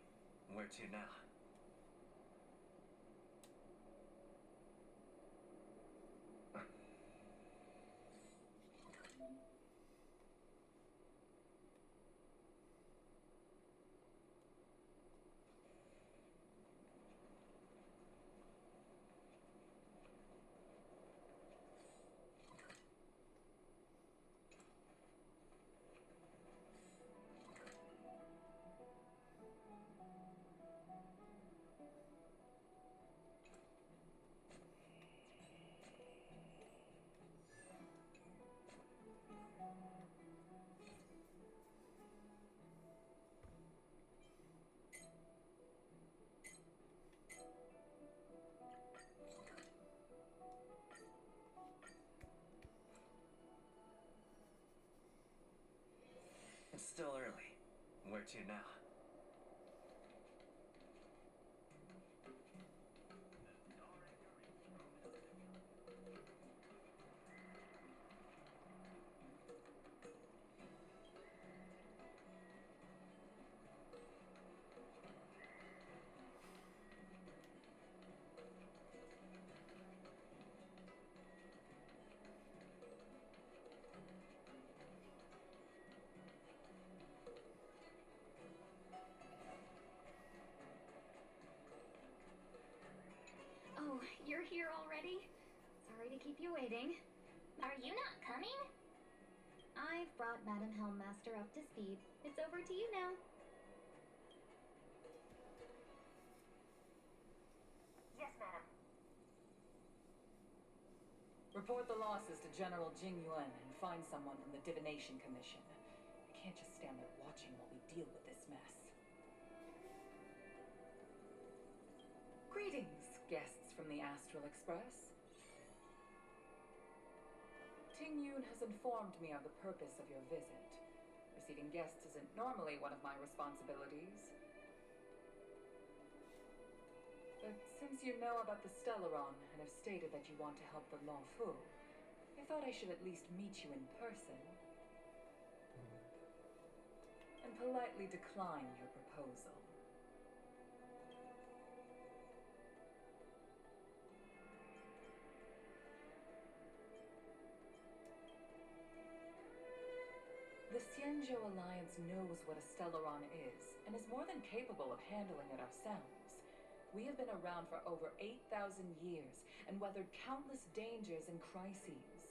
Where to now? It's still early. Where to now? Oh, you're here already? Sorry to keep you waiting. Are you not coming? I've brought Madam Helmmaster up to speed. It's over to you now. Yes, madam. Report the losses to General Jing Yuan and find someone from the Divination Commission. I can't just stand there watching while we deal with this mess. Greetings, guests from the Astral Express. Ting Yun has informed me of the purpose of your visit. Receiving guests isn't normally one of my responsibilities. But since you know about the Stellaron and have stated that you want to help the Law Fu, I thought I should at least meet you in person and politely decline your proposal. The Xianzhou Alliance knows what a Stellaron is, and is more than capable of handling it ourselves. We have been around for over 8,000 years, and weathered countless dangers and crises.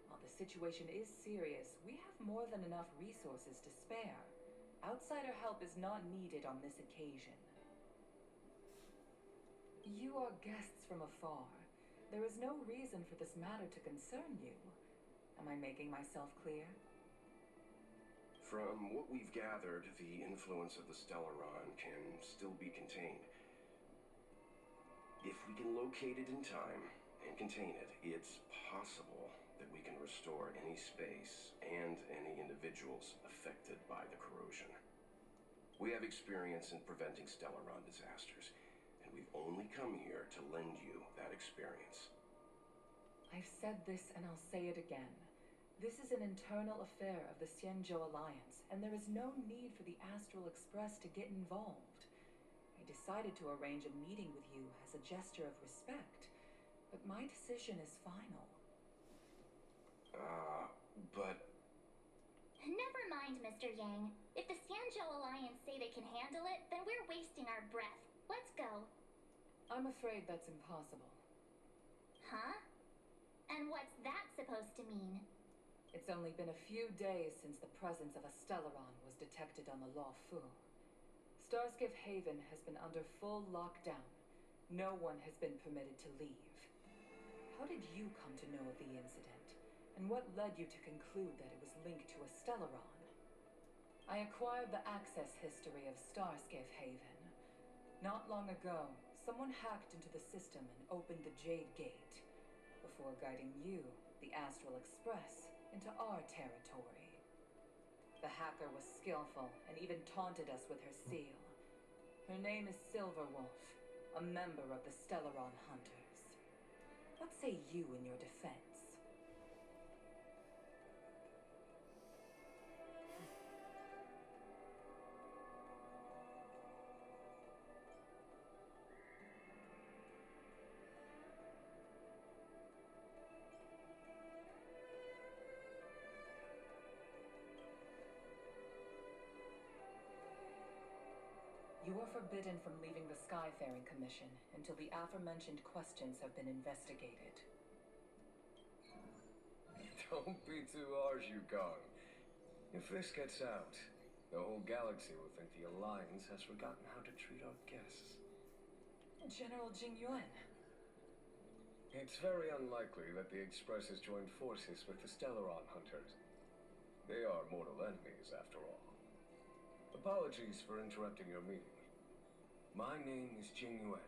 While the situation is serious, we have more than enough resources to spare. Outsider help is not needed on this occasion. You are guests from afar. There is no reason for this matter to concern you. Am I making myself clear? From what we've gathered, the influence of the Stellaron can still be contained. If we can locate it in time and contain it, it's possible that we can restore any space and any individuals affected by the corrosion. We have experience in preventing Stellaron disasters, and we've only come here to lend you that experience. I've said this and I'll say it again. This is an internal affair of the Xianzhou Alliance, and there is no need for the Astral Express to get involved. I decided to arrange a meeting with you as a gesture of respect, but my decision is final. But... Never mind, Mr. Yang. If the Xianzhou Alliance say they can handle it, then we're wasting our breath. Let's go. I'm afraid that's impossible. Huh? And what's that supposed to mean? It's only been a few days since the presence of a Stellaron was detected on the Luofu. Starskiff Haven has been under full lockdown. No one has been permitted to leave. How did you come to know of the incident? And what led you to conclude that it was linked to a Stellaron? I acquired the access history of Starskiff Haven. Not long ago, someone hacked into the system and opened the Jade Gate, before guiding you, the Astral Express, into our territory. The hacker was skillful and even taunted us with her seal. Her name is Silverwolf, a member of the Stellaron Hunters. What say you in your defense? You are forbidden from leaving the Skyfaring Commission until the aforementioned questions have been investigated. Don't be too harsh, Yukong. If this gets out, the whole galaxy will think the Alliance has forgotten how to treat our guests. General Jingyuan. It's very unlikely that the Express has joined forces with the Stellaron Hunters. They are mortal enemies, after all. Apologies for interrupting your meeting. My name is Jingyuan.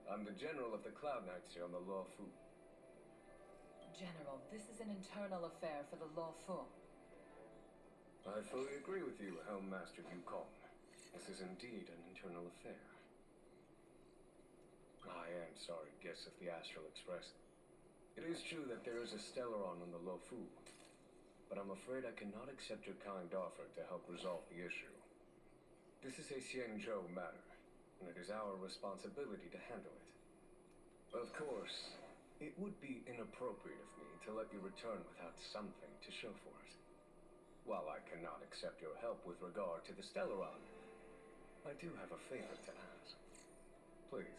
I'm the General of the Cloud Knights here on the Luofu. General, this is an internal affair for the Luofu. I fully agree with you, Helm Master Yukong. This is indeed an internal affair. I am sorry, guests of the Astral Express. It is true that there is a Stellaron on the Luofu, but I'm afraid I cannot accept your kind offer to help resolve the issue. This is a Xianzhou matter, and it is our responsibility to handle it. Of course, it would be inappropriate of me to let you return without something to show for it. While I cannot accept your help with regard to the Stellaron, I do have a favor to ask. Please,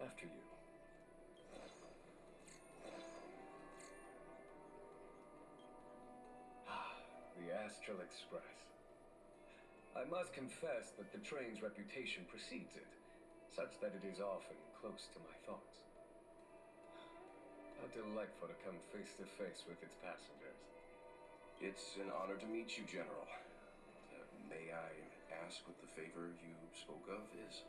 after you. The Astral Express. I must confess that the train's reputation precedes it, such that it is often close to my thoughts. How delightful to come face to face with its passengers. It's an honor to meet you, General. May I ask what the favor you spoke of is?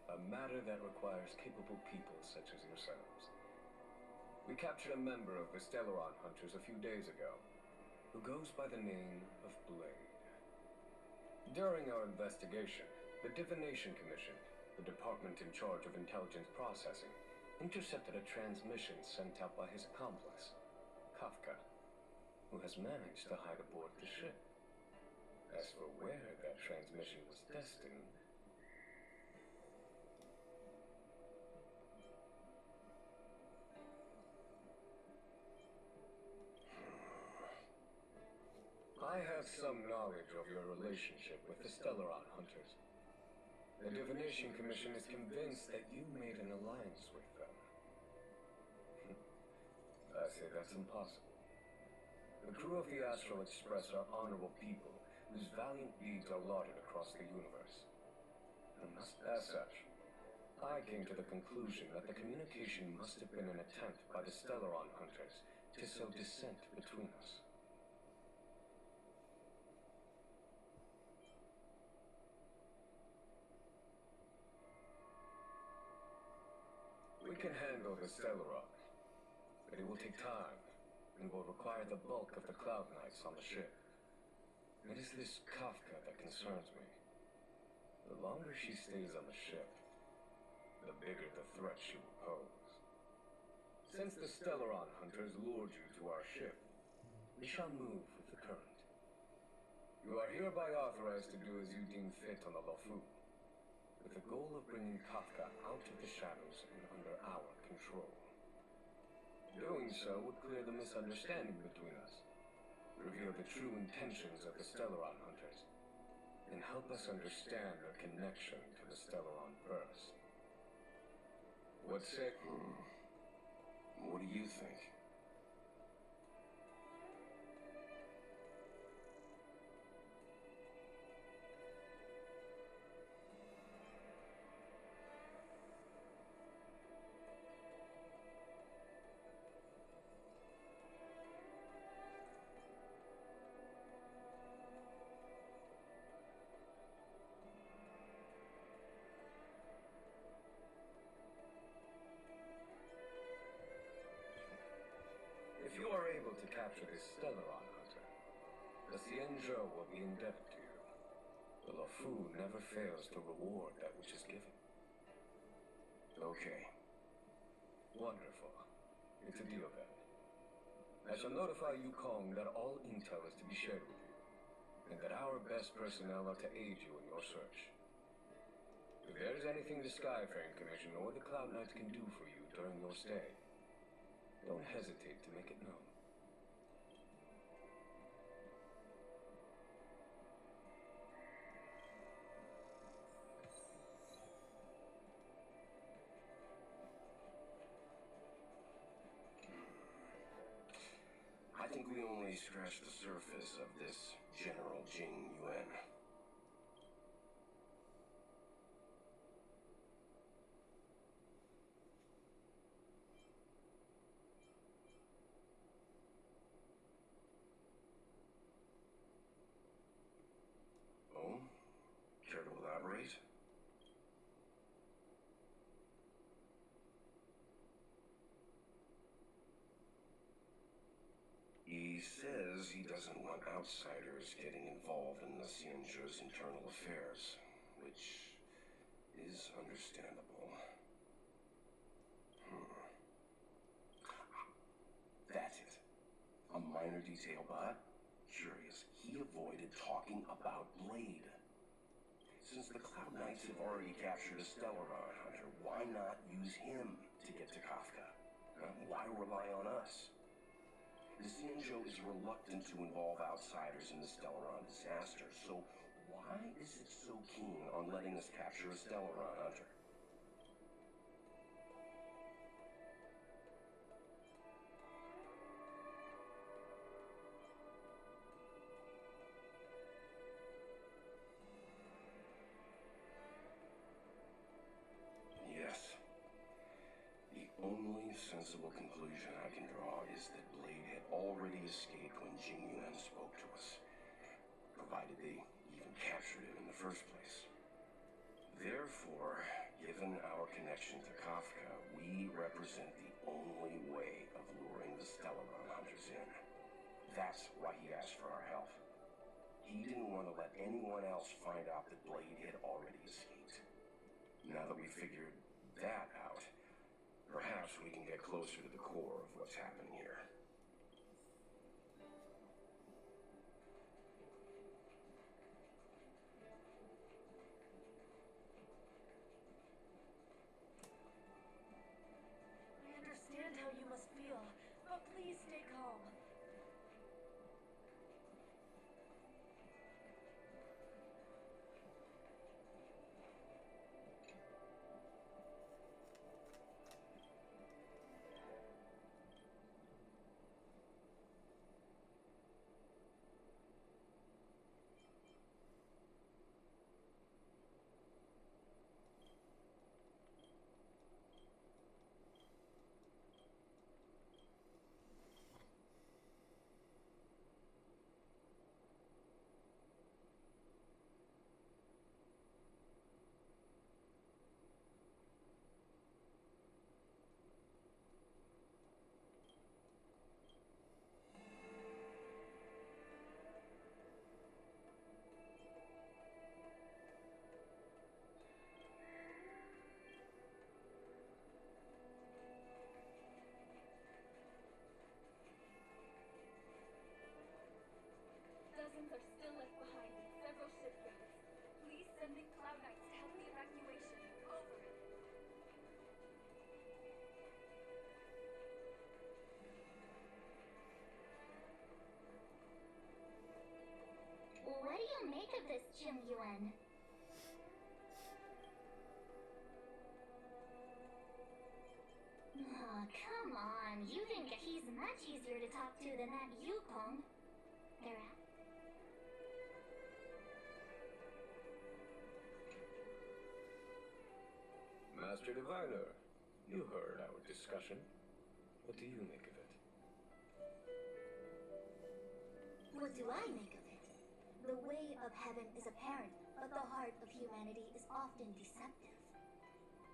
A matter that requires capable people such as yourselves. We captured a member of the Stellaron Hunters a few days ago, who goes by the name of Blade. During our investigation, the Divination Commission, the department in charge of intelligence processing, intercepted a transmission sent out by his accomplice, Kafka, who has managed to hide aboard the ship. As for where that transmission was destined, I have some knowledge of your relationship with the Stellaron Hunters. The Divination Commission is convinced that you made an alliance with them. I say that's impossible. The crew of the Astral Express are honorable people whose valiant deeds are lauded across the universe. As such, I came to the conclusion that the communication must have been an attempt by the Stellaron hunters to sow dissent between us. We can handle the Stellaron, but it will take time and will require the bulk of the Cloud Knights on the ship. It is this Kafka that concerns me. The longer she stays on the ship, the bigger the threat she will pose. Since the Stellaron hunters lured you to our ship, we shall move with the current. You are hereby authorized to do as you deem fit on the Lofu, with the goal of bringing Kafka out of the shadows and under our control. Doing so would clear the misunderstanding between us, reveal the true intentions of the Stellaron hunters, and help us understand their connection to the Stellaron Burst. What say? What do you think? If you are able to capture this Stellaron hunter, the Xianzhou will be indebted to you. The Lofu never fails to reward that which is given. Okay. Wonderful. It's a deal then. I shall notify Yukong that all intel is to be shared with you, and that our best personnel are to aid you in your search. If there is anything the Skyfaring Commission or the Cloud Knights can do for you during your stay, don't hesitate to make it known. I think we only scratched the surface of this General Jing Yuan. Oh? Care to elaborate? He says he doesn't want outsiders getting involved in the Xianzhou's internal affairs, which is understandable. That's it. A minor detail, but curious. He avoided talking about Blade. Since the Cloud Knights have already captured a Stellaron hunter, why not use him to get to Kafka? Why rely on us? The Xianzhou is reluctant to involve outsiders in the Stellaron disaster, so why is it so keen on letting us capture a Stellaron hunter? Yes. The only sensible conclusion I can draw is that Blade had already escaped when Jing Yuan spoke to us, provided they even captured him in the first place. Therefore, given our connection to Kafka, we represent the only way of luring the Stellaron hunters in. That's why he asked for our help. He didn't want to let anyone else find out that Blade had already escaped. Now that we figured that out, perhaps we can get closer to the core of what's happening here. I understand how you must feel, but please stay calm. this, Jing Yuan. Aw, come on. You think he's much easier to talk to than that Yukong. They're at. Master Diviner, you heard our discussion. What do you make of it? What do I make of it? The way of heaven is apparent, but the heart of humanity is often deceptive.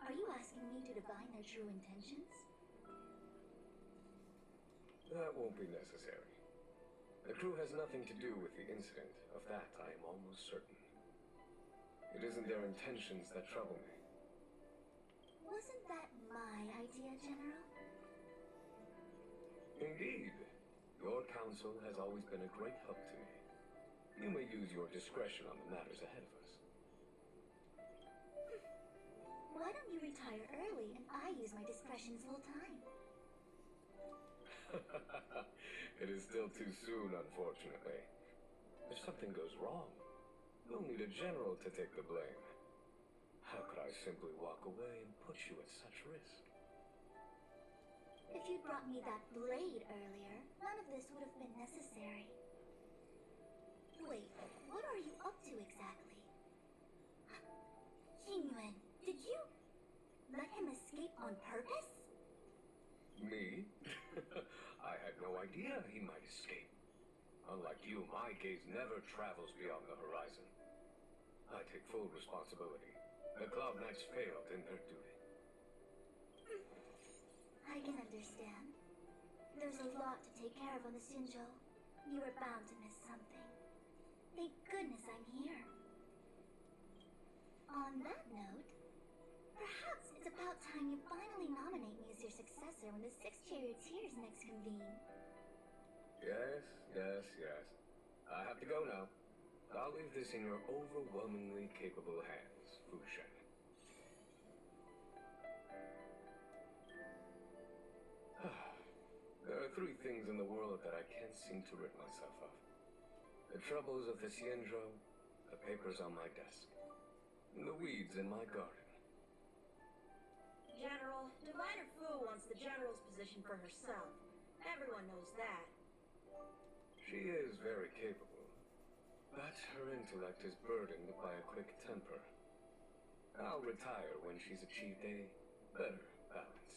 Are you asking me to divine their true intentions? That won't be necessary. The crew has nothing to do with the incident. Of that, I am almost certain. It isn't their intentions that trouble me. Wasn't that my idea, General? Indeed. Your counsel has always been a great help to me. You may use your discretion on the matters ahead of us. Why don't you retire early and I use my discretion full time? It is still too soon, unfortunately. If something goes wrong, we'll need a general to take the blame. How could I simply walk away and put you at such risk? If you'd brought me that blade earlier, none of this would have been necessary. Wait, what are you up to exactly? Yingyuan, did you let him escape on purpose? Me? I had no idea he might escape. Unlike you, my gaze never travels beyond the horizon. I take full responsibility. The Cloud Knights failed in their duty. I can understand. There's a lot to take care of on the Xinzhou. You were bound to miss something. Thank goodness I'm here. On that note, perhaps it's about time you finally nominate me as your successor when the Six Charioteers next convene. Yes. I have to go now. I'll leave this in your overwhelmingly capable hands, Fu Shen. There are three things in the world that I can't seem to rid myself of. The troubles of the Xianzhou, the papers on my desk, and the weeds in my garden. General, Diviner Fu wants the General's position for herself. Everyone knows that. She is very capable, but her intellect is burdened by a quick temper. I'll retire when she's achieved a better balance.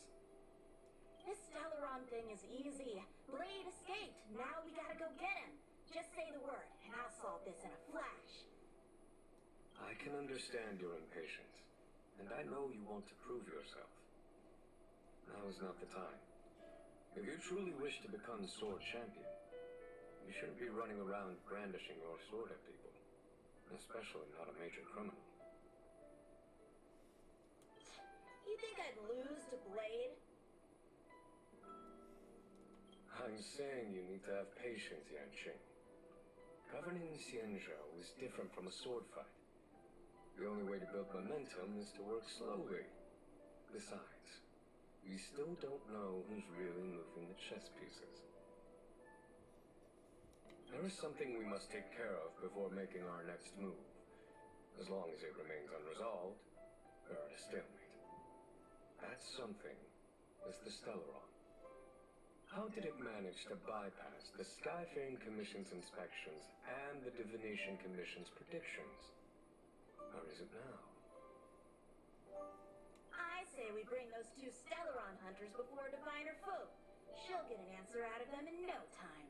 This Stellaron thing is easy. Blade escaped. Now we gotta go get him. Just say the word, and I'll solve this in a flash. I can understand your impatience, and I know you want to prove yourself. Now is not the time. If you truly wish to become sword champion, you shouldn't be running around brandishing your sword at people, especially not a major criminal. You think I'd lose to Blade? I'm saying you need to have patience, Yanqing. Governing Xianzhou is different from a sword fight. The only way to build momentum is to work slowly. Besides, we still don't know who's really moving the chess pieces. There is something we must take care of before making our next move. As long as it remains unresolved, we're at a stalemate. That something is the Stellaron. How did it manage to bypass the Skyfaring Commission's inspections and the Divination Commission's predictions? Or is it now? I say we bring those two Stellaron hunters before Diviner Fu. She'll get an answer out of them in no time.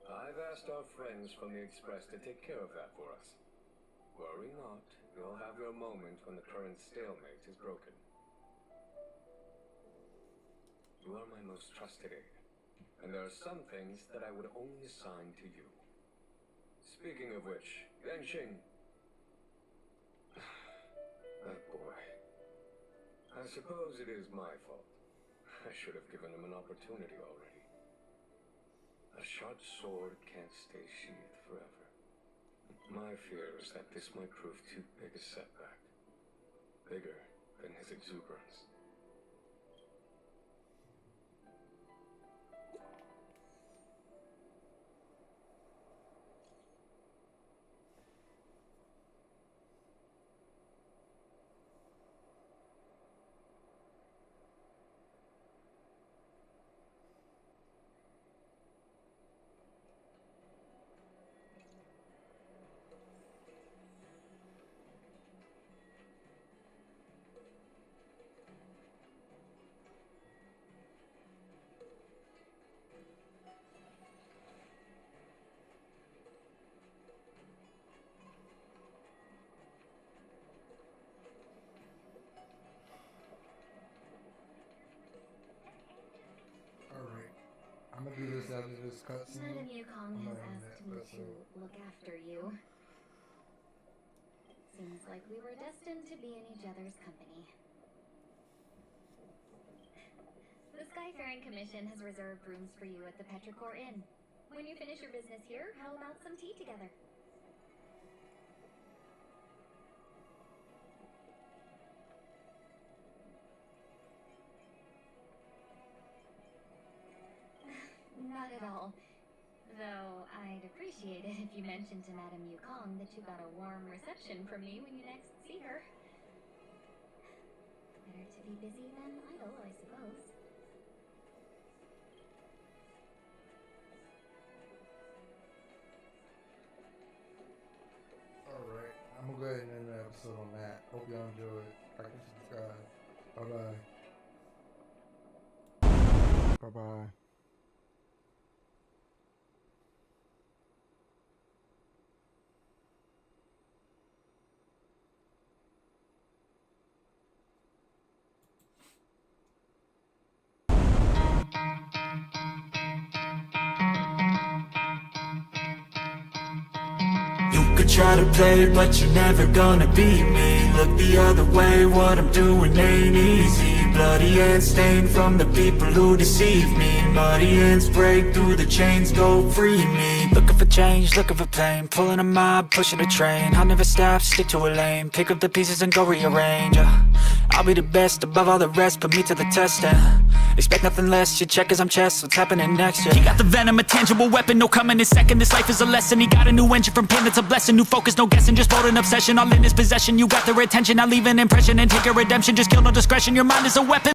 I've asked our friends from the Express to take care of that for us. Worry not, you'll have your moment when the current stalemate is broken. You are my most trusted aide, and there are some things that I would only assign to you. Speaking of which, Yanqing. That boy. I suppose it is my fault. I should have given him an opportunity already. A sharp sword can't stay sheathed forever. My fear is that this might prove too big a setback. Bigger than his exuberance. I'm gonna do this after this cutscene. Madam Yukong I'm has not in asked that me to episode. look after you. Seems like we were destined to be in each other's company. The Skyfaring Commission has reserved rooms for you at the Petrichor Inn. When you finish your business here, how about some tea together? Not at all. Though I'd appreciate it if you mentioned to Madam Yukong that you got a warm reception from me when you next see her. Better to be busy than idle, I suppose. Alright, I'm gonna go ahead and end the episode on that. Hope y'all enjoyed. Like and subscribe. Bye bye. Bye bye. Try to play, but you're never gonna beat me. Look the other way, what I'm doing ain't easy. Bloody hands stained from the people who deceive me. Muddy hands break through the chains, go free me. Looking for change, looking for pain. Pulling a mob, pushing a train. I'll never stop, stick to a lane. Pick up the pieces and go rearrange. I'll be the best above all the rest, put me to the test and expect nothing less, you check as I'm chess, what's happening next, yeah. He got the venom, a tangible weapon, no coming in second. This life is a lesson, he got a new engine from pain, that's a blessing. New focus, no guessing, just wrote an obsession. All in his possession, you got their attention. I'll leave an impression and take your redemption. Just kill, no discretion, your mind is a weapon.